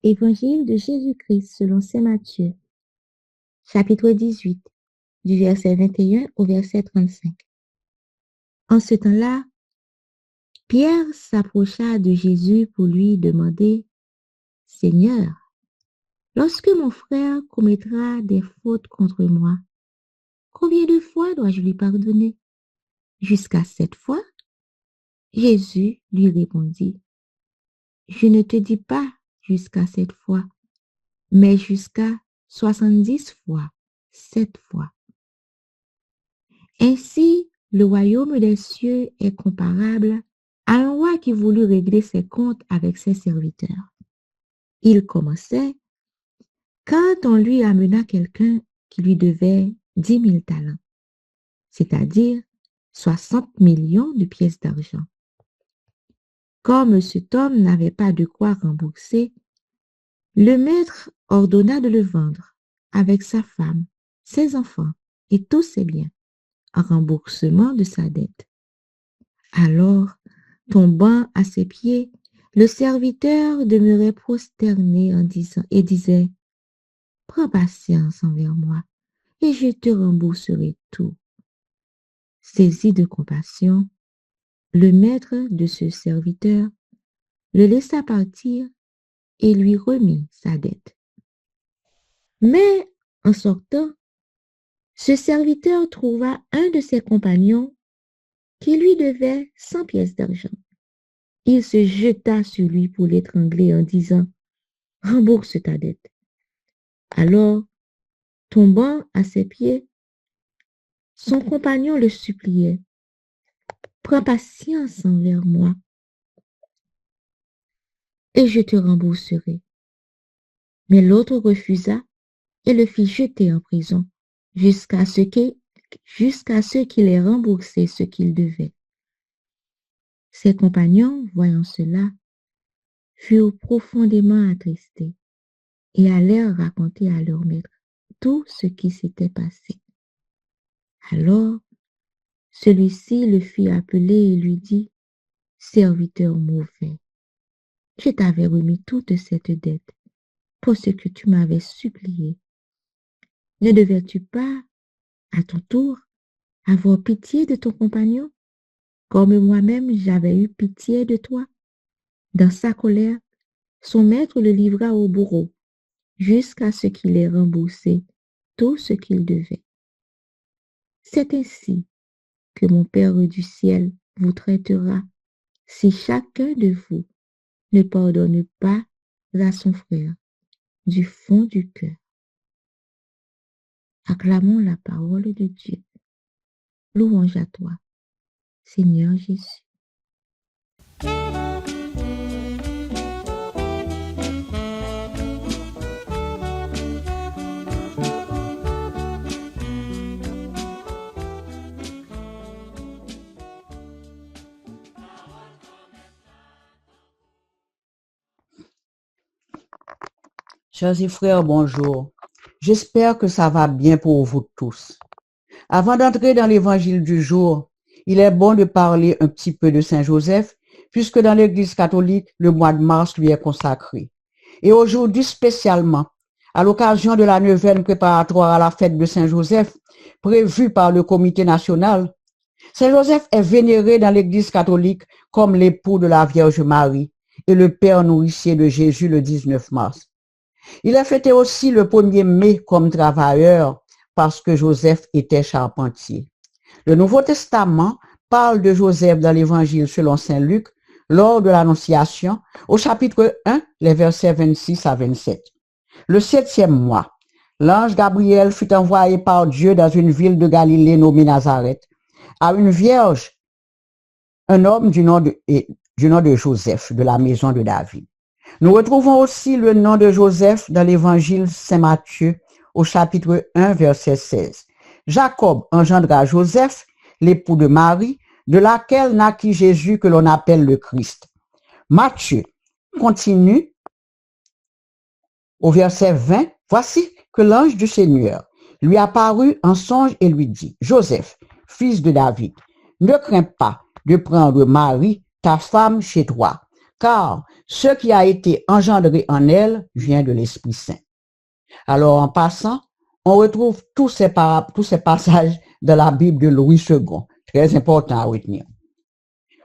Évangile de Jésus-Christ selon saint Matthieu, chapitre 18, du verset 21 au verset 35. En ce temps-là, Pierre s'approcha de Jésus pour lui demander, « Seigneur, lorsque mon frère commettra des fautes contre moi, combien de fois dois-je lui pardonner? Jusqu'à 7 fois? » Jésus lui répondit, « Je ne te dis pas jusqu'à 7 fois, mais jusqu'à 70 fois, 7 fois. Ainsi, le royaume des cieux est comparable à un roi qui voulut régler ses comptes avec ses serviteurs. Il commençait quand on lui amena quelqu'un qui lui devait 10 000 talents, c'est-à-dire 60 millions de pièces d'argent. Comme cet homme n'avait pas de quoi rembourser, le maître ordonna de le vendre avec sa femme, ses enfants et tous ses biens, en remboursement de sa dette. Alors, tombant à ses pieds, le serviteur demeurait prosterné et disait, « Prends patience envers moi, et je te rembourserai tout. » Saisi de compassion, le maître de ce serviteur le laissa partir et lui remit sa dette. Mais en sortant, ce serviteur trouva un de ses compagnons qui lui devait 100 pièces d'argent. Il se jeta sur lui pour l'étrangler en disant, « Rembourse ta dette. » Alors, tombant à ses pieds, son compagnon le suppliait, « Prends patience envers moi, et je te rembourserai. » Mais l'autre refusa et le fit jeter en prison jusqu'à ce qu'il ait remboursé ce qu'il devait. Ses compagnons, voyant cela, furent profondément attristés et allèrent raconter à leur maître tout ce qui s'était passé. Alors, celui-ci le fit appeler et lui dit, « Serviteur mauvais, je t'avais remis toute cette dette pour ce que tu m'avais supplié. Ne devais-tu pas, à ton tour, avoir pitié de ton compagnon, comme moi-même j'avais eu pitié de toi? » Dans sa colère, son maître le livra au bourreau, jusqu'à ce qu'il ait remboursé tout ce qu'il devait. C'est ainsi que mon Père du ciel vous traitera, si chacun de vous ne pardonne pas à son frère du fond du cœur. Acclamons la parole de Dieu. Louange à toi, Seigneur Jésus. Chers frères, bonjour. J'espère que ça va bien pour vous tous. Avant d'entrer dans l'évangile du jour, il est bon de parler un petit peu de Saint Joseph, puisque dans l'Église catholique, le mois de mars lui est consacré. Et aujourd'hui spécialement, à l'occasion de la neuvaine préparatoire à la fête de Saint-Joseph, prévue par le Comité national, Saint-Joseph est vénéré dans l'Église catholique comme l'époux de la Vierge Marie et le père nourricier de Jésus le 19 mars. Il est fêté aussi le 1er mai comme travailleur parce que Joseph était charpentier. Le Nouveau Testament parle de Joseph dans l'Évangile selon Saint Luc lors de l'Annonciation au chapitre 1, les versets 26 à 27. Le 7e mois, l'ange Gabriel fut envoyé par Dieu dans une ville de Galilée nommée Nazareth à une vierge, un homme du nom de Joseph, de la maison de David. Nous retrouvons aussi le nom de Joseph dans l'Évangile Saint Matthieu au chapitre 1, verset 16. Jacob engendra Joseph, l'époux de Marie, de laquelle naquit Jésus que l'on appelle le Christ. Matthieu continue au verset 20. Voici que l'ange du Seigneur lui apparut en songe et lui dit, Joseph, fils de David, ne crains pas de prendre Marie, ta femme, chez toi, car ce qui a été engendré en elle vient de l'Esprit Saint. Alors, en passant, on retrouve tous ces passages de la Bible de Louis II, très important à retenir.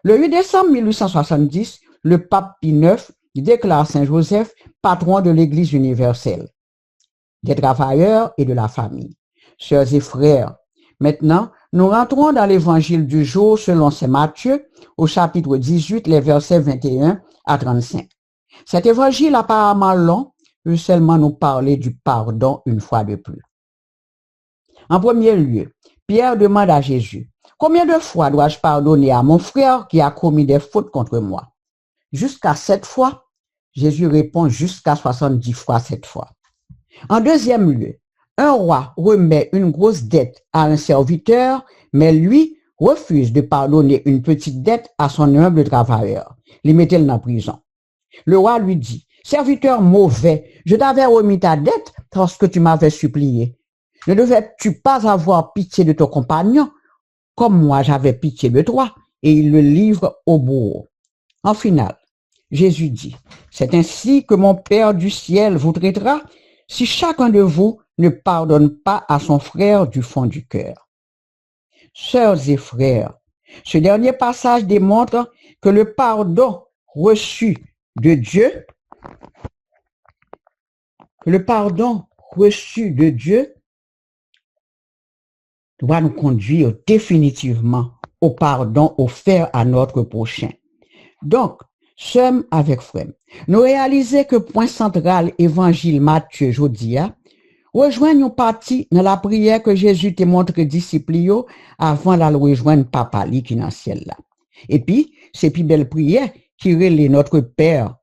Le 8 décembre 1870, le pape Pie IX déclare Saint Joseph patron de l'Église universelle, des travailleurs et de la famille. Sœurs et frères, maintenant, nous rentrons dans l'évangile du jour selon Saint Matthieu, au chapitre 18, les versets 21 à 35. Cet évangile apparemment long peut seulement nous parler du pardon une fois de plus. En premier lieu, Pierre demande à Jésus, combien de fois dois-je pardonner à mon frère qui a commis des fautes contre moi? Jusqu'à 7 fois? Jésus répond jusqu'à 70 fois 7 fois. En deuxième lieu, un roi remet une grosse dette à un serviteur, mais lui refuse de pardonner une petite dette à son humble travailleur. Il mettait dans la prison. Le roi lui dit, serviteur mauvais, je t'avais remis ta dette parce que tu m'avais supplié. Ne devais-tu pas avoir pitié de ton compagnon, comme moi j'avais pitié de toi? Et il le livre au bourreau. En finale, Jésus dit, c'est ainsi que mon Père du ciel vous traitera si chacun de vous ne pardonne pas à son frère du fond du cœur. Sœurs et frères, ce dernier passage démontre que le pardon reçu de Dieu, doit nous conduire définitivement au pardon offert à notre prochain. Donc, sommes avec frère, nous réalisons que point central évangile Matthieu Jodia rejoignent une partie dans la prière que Jésus te montre disciples avant la rejoindre papa li qui dans le ciel là. Et puis, c'est puis belle prière qui relève notre Père.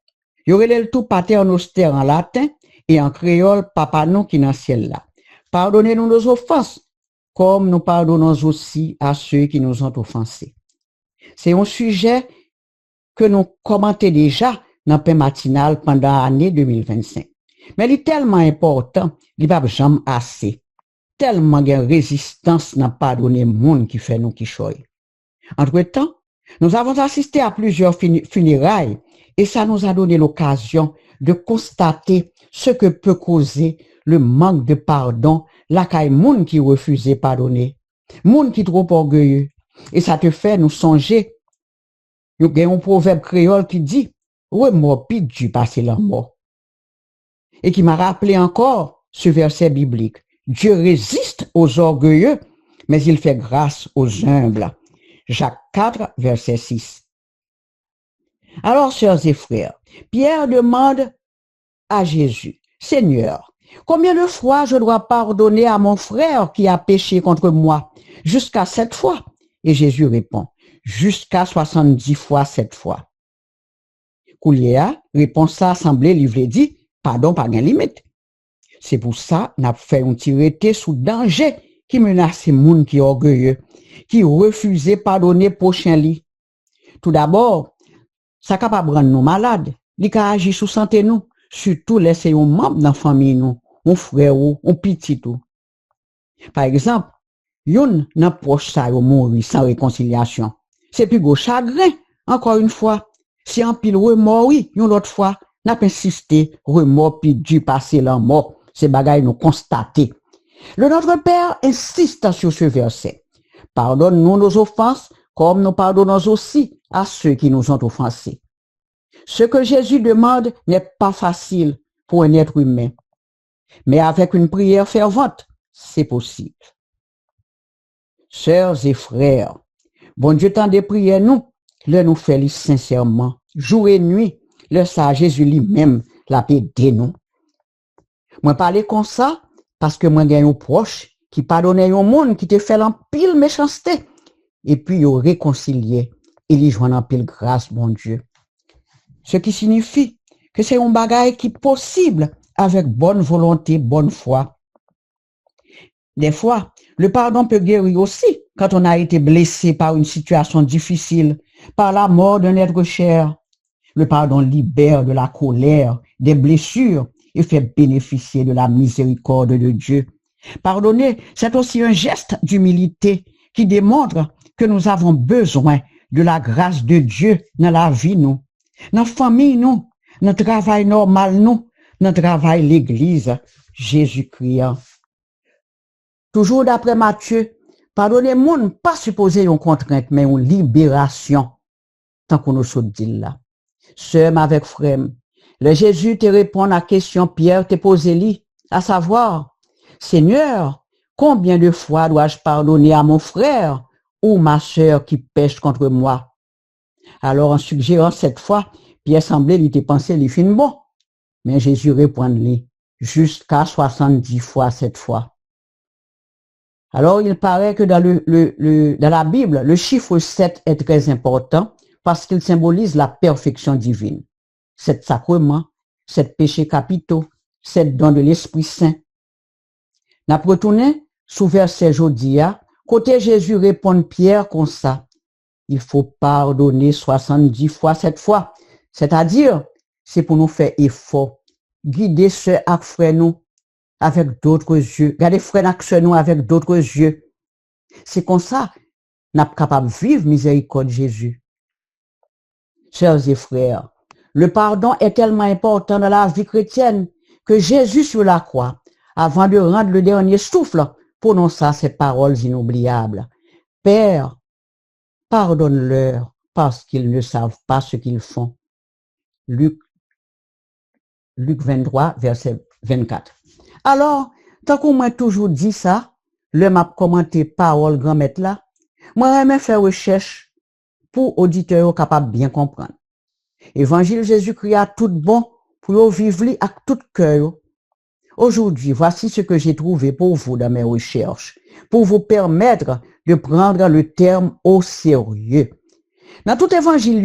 Il relève tout pater noster en latin et en créole papa non qui dans le ciel là. Pardonnez-nous nos offenses comme nous pardonnons aussi à ceux qui nous ont offensés. C'est un sujet que nous commentons déjà dans le pain matinal pendant l'année 2025. Mais il est tellement important, il n'y a pas jamais assez. Tellement de résistance n'a pas donné le monde qui fait nous qui choye. Entre-temps, nous avons assisté à plusieurs funérailles et ça nous a donné l'occasion de constater ce que peut causer le manque de pardon, la caille monde qui refusait pardonner, monde qui trop orgueilleux. Et ça te fait nous songer. Il y a un proverbe créole qui dit, remords pis du passer la mort. Et qui m'a rappelé encore ce verset biblique. Dieu résiste aux orgueilleux, mais il fait grâce aux humbles. Jacques 4, verset 6. Alors, sœurs et frères, Pierre demande à Jésus, Seigneur, combien de fois je dois pardonner à mon frère qui a péché contre moi? Jusqu'à 7 fois. Et Jésus répond, jusqu'à 70 fois 7 fois. Koulia répond ça, semblait livrer dit, pardon, pas gain limite. C'est pour ça, n'a fait un tiré sous danger qui menace les gens qui orgueilleux, qui refusent pardonner prochain lit. Tout d'abord, ça capable rendre nous malades, li ka agir sous santé nous, surtout laisser un membre dans famille nous, un frère ou un petit tout. Par exemple, yon nan proche ça yo mourir sans réconciliation. C'est plus gros chagrin, encore une fois. Si en pile remorri, yon l'autre fois, n'a pas insisté, remords puis dû passer la mort. Ces bagailles nous constater. Le Notre Père insiste sur ce verset. Pardonne-nous nos offenses, comme nous pardonnons aussi à ceux qui nous ont offensés. Ce que Jésus demande n'est pas facile pour un être humain, mais avec une prière fervente, c'est possible. Sœurs et frères, bon Dieu tend des prières nous, le nous fait sincèrement, jour et nuit, le ça Jésus lui-même l'a aidé nous. Moi parler comme ça parce que moi gagne un proche qui pardonne un monde qui te fait en pile méchanceté et puis yo réconcilier et lui joindre en pile grâce bon Dieu. Ce qui signifie que c'est un bagage qui est possible avec bonne volonté, bonne foi. Des fois, le pardon peut guérir aussi quand on a été blessé par une situation difficile, par la mort d'un être cher. Le pardon libère de la colère, des blessures et fait bénéficier de la miséricorde de Dieu. Pardonner, c'est aussi un geste d'humilité qui démontre que nous avons besoin de la grâce de Dieu dans la vie, nous, dans la famille, nous, dans le travail normal, nous, dans le travail l'église, Jésus-Christ. Toujours d'après Matthieu, pardonner monde pas supposé une contrainte, mais une libération, tant qu'on nous saute dit là. Seul avec frère, le Jésus te répond à la question Pierre te posé lui, à savoir, Seigneur, combien de fois dois-je pardonner à mon frère ou ma sœur qui pêche contre moi? Alors, en suggérant cette fois, Pierre semblait lui te penser les fins bon. Mais Jésus répond lui, jusqu'à 70 fois cette fois. Alors, il paraît que dans dans la Bible, le chiffre 7 est très important parce qu'il symbolise la perfection divine. 7 sacrements, 7 péchés capitaux, 7 dons de l'Esprit Saint. N'a retourné sous verset Jodia, côté Jésus répond Pierre comme ça. Il faut pardonner 70 fois 7 fois. C'est-à-dire, c'est pour nous faire effort. Guider ce ak frère nous avec d'autres yeux. Garder frère ak sœur nous avec d'autres yeux. C'est comme ça, nous sommes capables de vivre miséricorde de Jésus. Chers et frères, le pardon est tellement important dans la vie chrétienne que Jésus sur la croix, avant de rendre le dernier souffle, prononça ces paroles inoubliables. Père, pardonne-leur parce qu'ils ne savent pas ce qu'ils font. Luc 23, verset 24. Alors, tant qu'on m'a toujours dit ça, le m'a commenté parole grand-maître là, moi j'aime faire recherche pour auditeurs capables bien comprendre. Évangile Jésus-Christ a tout bon pour vivre avec tout cœur. Aujourd'hui, voici ce que j'ai trouvé pour vous dans mes recherches, pour vous permettre de prendre le terme au sérieux. Dans tout évangile,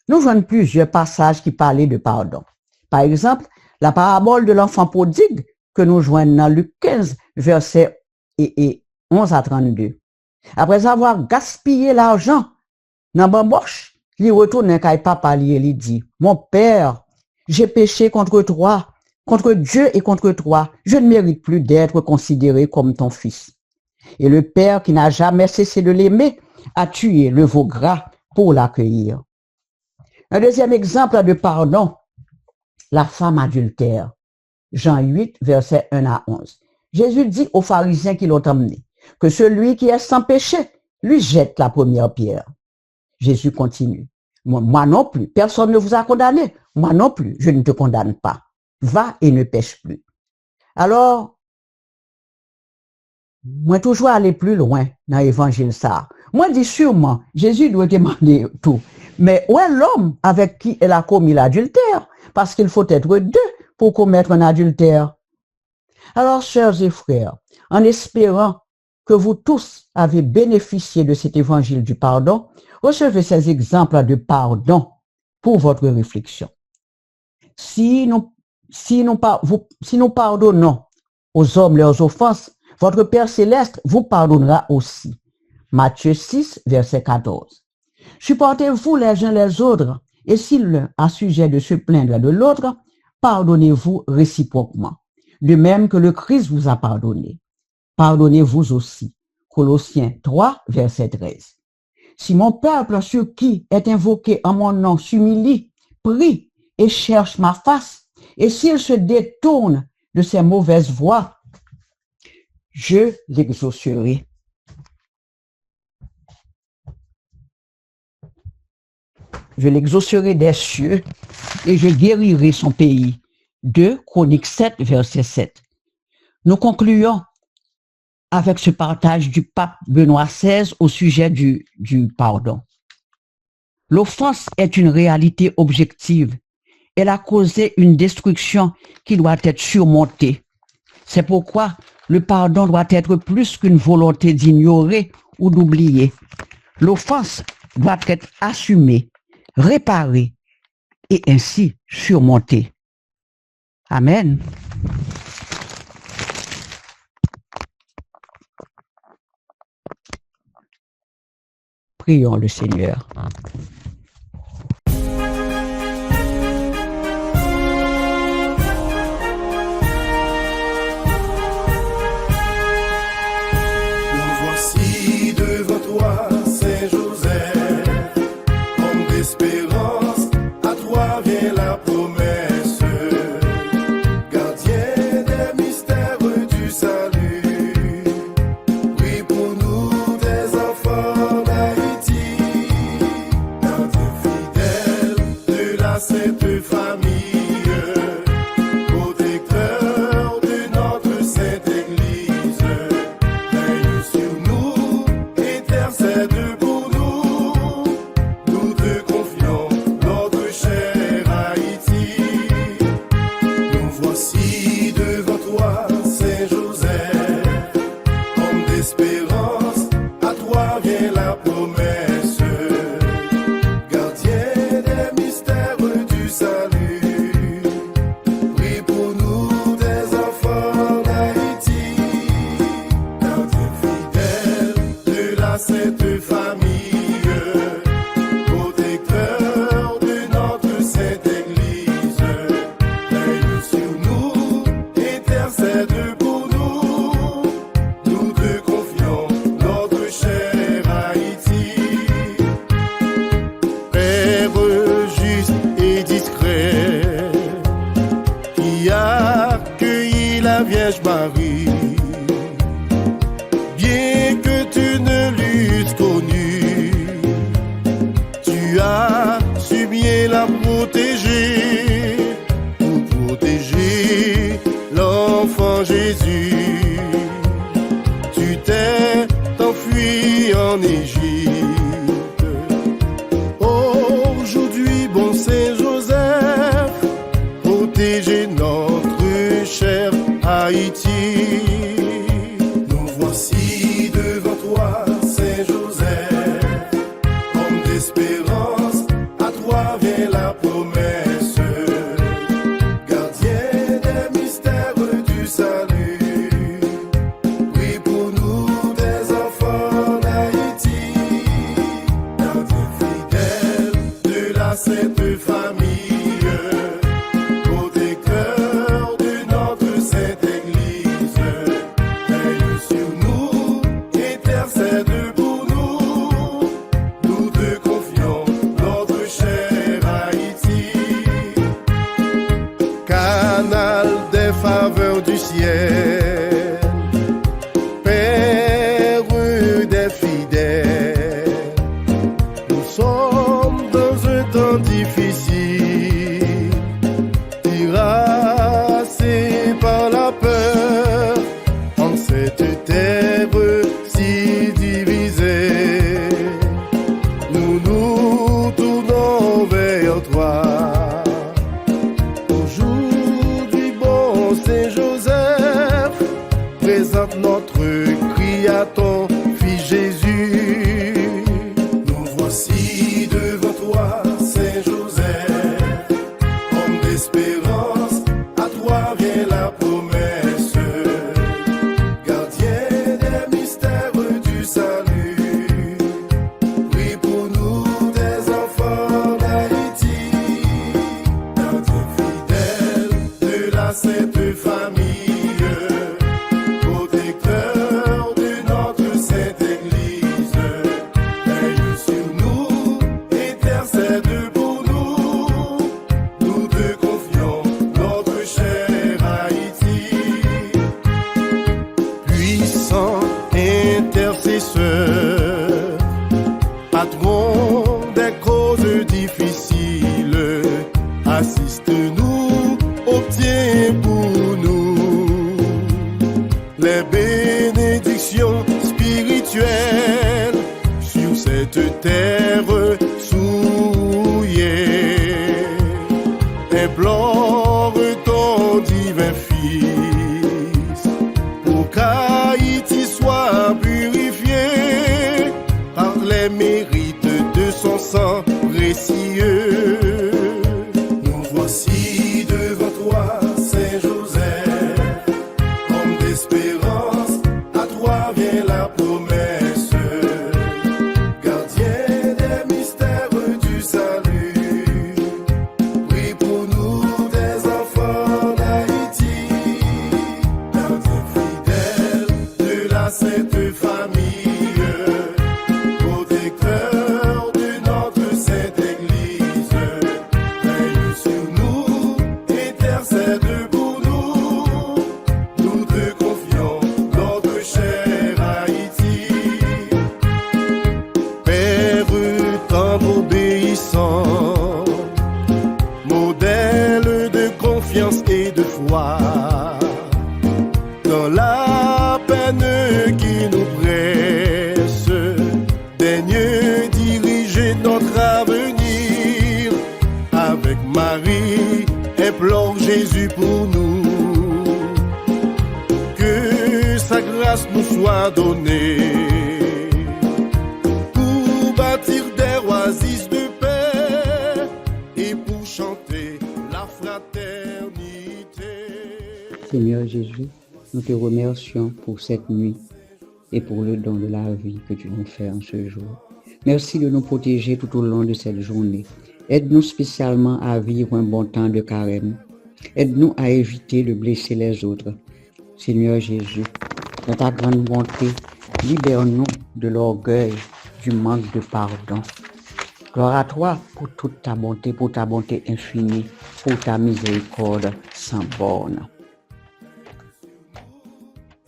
nous voyons plusieurs passages qui parlaient de pardon. Par exemple, la parabole de l'enfant prodigue que nous joignons dans Luc 15, versets 11 à 32. Après avoir gaspillé l'argent dans bamboche, il retourne à papa et il dit, mon père, j'ai péché contre toi, contre Dieu et contre toi. Je ne mérite plus d'être considéré comme ton fils. Et le père qui n'a jamais cessé de l'aimer a tué le veau gras pour l'accueillir. Un deuxième exemple de pardon, la femme adultère. Jean 8, versets 1 à 11. Jésus dit aux pharisiens qui l'ont emmené que celui qui est sans péché lui jette la première pierre. Jésus continue. Moi non plus, personne ne vous a condamné. Moi non plus, je ne te condamne pas. Va et ne pêche plus. Alors, moi toujours aller plus loin dans l'évangile ça. Moi dis sûrement, Jésus doit demander tout. Mais où est l'homme avec qui elle a commis l'adultère? Parce qu'il faut être deux pour commettre un adultère. Alors, chers et frères, en espérant que vous tous avez bénéficié de cet évangile du pardon, recevez ces exemples de pardon pour votre réflexion. Si nous pardonnons aux hommes leurs offenses, votre Père céleste vous pardonnera aussi. Matthieu 6, verset 14. Supportez-vous les uns les autres, et si l'un a sujet de se plaindre de l'autre, pardonnez-vous réciproquement, de même que le Christ vous a pardonné. Pardonnez-vous aussi. Colossiens 3, verset 13. Si mon peuple sur qui est invoqué en mon nom s'humilie, prie et cherche ma face, et s'il se détourne de ses mauvaises voies, je l'exaucerai. Je l'exaucerai des cieux et je guérirai son pays. 2 Chroniques 7, verset 7. Nous concluons avec ce partage du pape Benoît XVI au sujet du pardon. L'offense est une réalité objective. Elle a causé une destruction qui doit être surmontée. C'est pourquoi le pardon doit être plus qu'une volonté d'ignorer ou d'oublier. L'offense doit être assumée, réparée et ainsi surmontée. Amen. Prions le Seigneur. Nous voici devant toi, Saint Joseph, homme d'espérance, à toi vient la promesse, gardien des mystères du salut. Prie pour nous, tes enfants d'Haïti, gardien fidèle de la sainte famille, protecteur de notre sainte Église. Veille sur nous, intercède pour nous. Nous te confions notre cher Haïti. Nous voici devant toi, Saint Joseph, homme d'espérance, à toi vient la promesse, gardien des mystères du salut. Prie pour nous, tes enfants d'Haïti, gardien fidèle de la sainte famille, protecteur de notre sainte Église. Veille sur nous, intercède pour nous. Nous te confions notre cher Haïti. Père juste et discret, qui a accueilli la Vierge Marie, bien que tu ne l'eusses connue, tu as su bien la protéger, pour protéger l'enfant Jésus. Tu t'es enfui en Égypte. Aujourd'hui, bon Saint Joseph, protégez notre cher Haïti. Nous voici devant toi, Saint Joseph, homme d'espérance, à toi vient la promesse, gardien des mystères du salut. Prie pour nous, tes enfants d'Haïti, gardien fidèle de la sainte famille, protecteur de notre sainte Église. Veille sur nous, intercède pour nous. Nous te confions notre cher Haïti. Canal des faveurs du ciel, Père des fidèles, nous sommes dans un temps difficile. sont des causes difficiles, assiste-nous, obtiens pour nous les bénédictions spirituelles sur cette terre souillée. Implore ton divin Fils pour qu'Haïti soit purifié par les mérites de son sang précieux. Nous voici devant toi, Saint Joseph, homme d'espérance, à toi vient la promesse, gardien des mystères du salut. Prie pour nous, des enfants d'Haïti, gardien fidèle de la sainte famille, protecteur de notre sainte Église. Veille sur nous, intercède pour nous. Nous te confions notre cher Haïti. Père, tendre obéissant, modèle de confiance et de foi, dans la peine qui nous presse, daigne diriger notre avenir. Avec Marie, implore Jésus pour nous, que sa grâce nous soit donnée pour bâtir des oasis de paix et pour chanter la fraternité. Seigneur Jésus, nous te remercions pour cette nuit et pour le don de la vie que tu nous fais en ce jour. Merci de nous protéger tout au long de cette journée. Aide-nous spécialement à vivre un bon temps de carême. Aide-nous à éviter de blesser les autres. Seigneur Jésus, dans ta grande bonté, libère-nous de l'orgueil, du manque de pardon. Gloire à toi pour toute ta bonté infinie, pour ta miséricorde sans borne.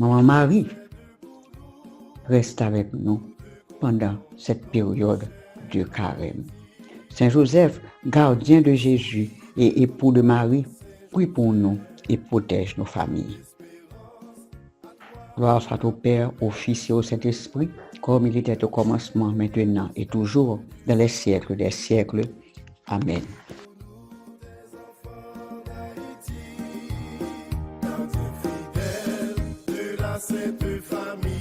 Maman Marie, reste avec nous pendant cette période de carême. Saint Joseph, gardien de Jésus et époux de Marie, prie pour nous et protège nos familles. Gloire soit au Père, au Fils et au Saint-Esprit, comme il était au commencement, maintenant et toujours, dans les siècles des siècles. Amen. De la sainte famille,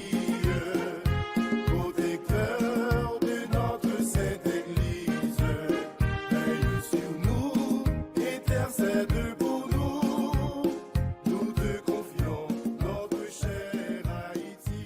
protecteur de notre sainte Église, veille sur nous, intercède pour nous. Nous te confions notre cher Haïti.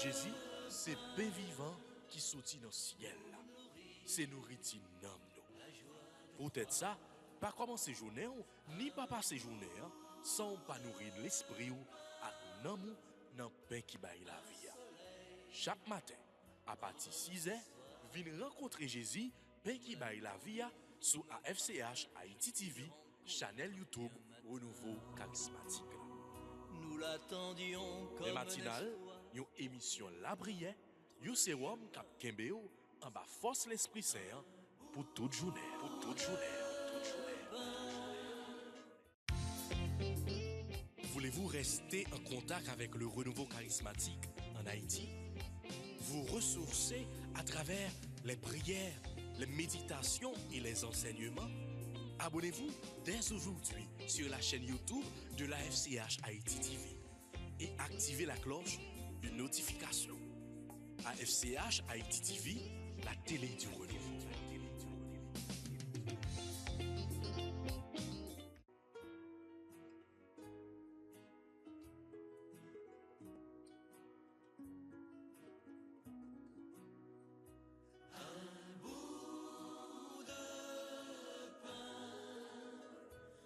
Jésus, c'est pain vivant qui sortit dans le ciel. C'est nourriture nom nous. Peut-être ça, pas commencer journée ni pas passer journée sans pas nourrir l'esprit ou avec nom dans pain qui baille la vie. Chaque matin, à partir de 6h, viens rencontrer Jésus, pain qui baille la vie sur AFCH Haïti TV, channel YouTube Renouveau Charismatique. Nous l'attendions comme Les matinales, une émission La Brière, un sérum cap Kembeo, en bas force l'Esprit Saint pour toute journée. Pour toute journée. Voulez-vous rester en contact avec le renouveau charismatique en Haïti? Vous ressourcer à travers les prières, les méditations et les enseignements? Abonnez-vous dès aujourd'hui sur la chaîne YouTube de la FCH Haïti TV et activez la cloche de notification. AFCH Haïti TV, la télé du renouveau.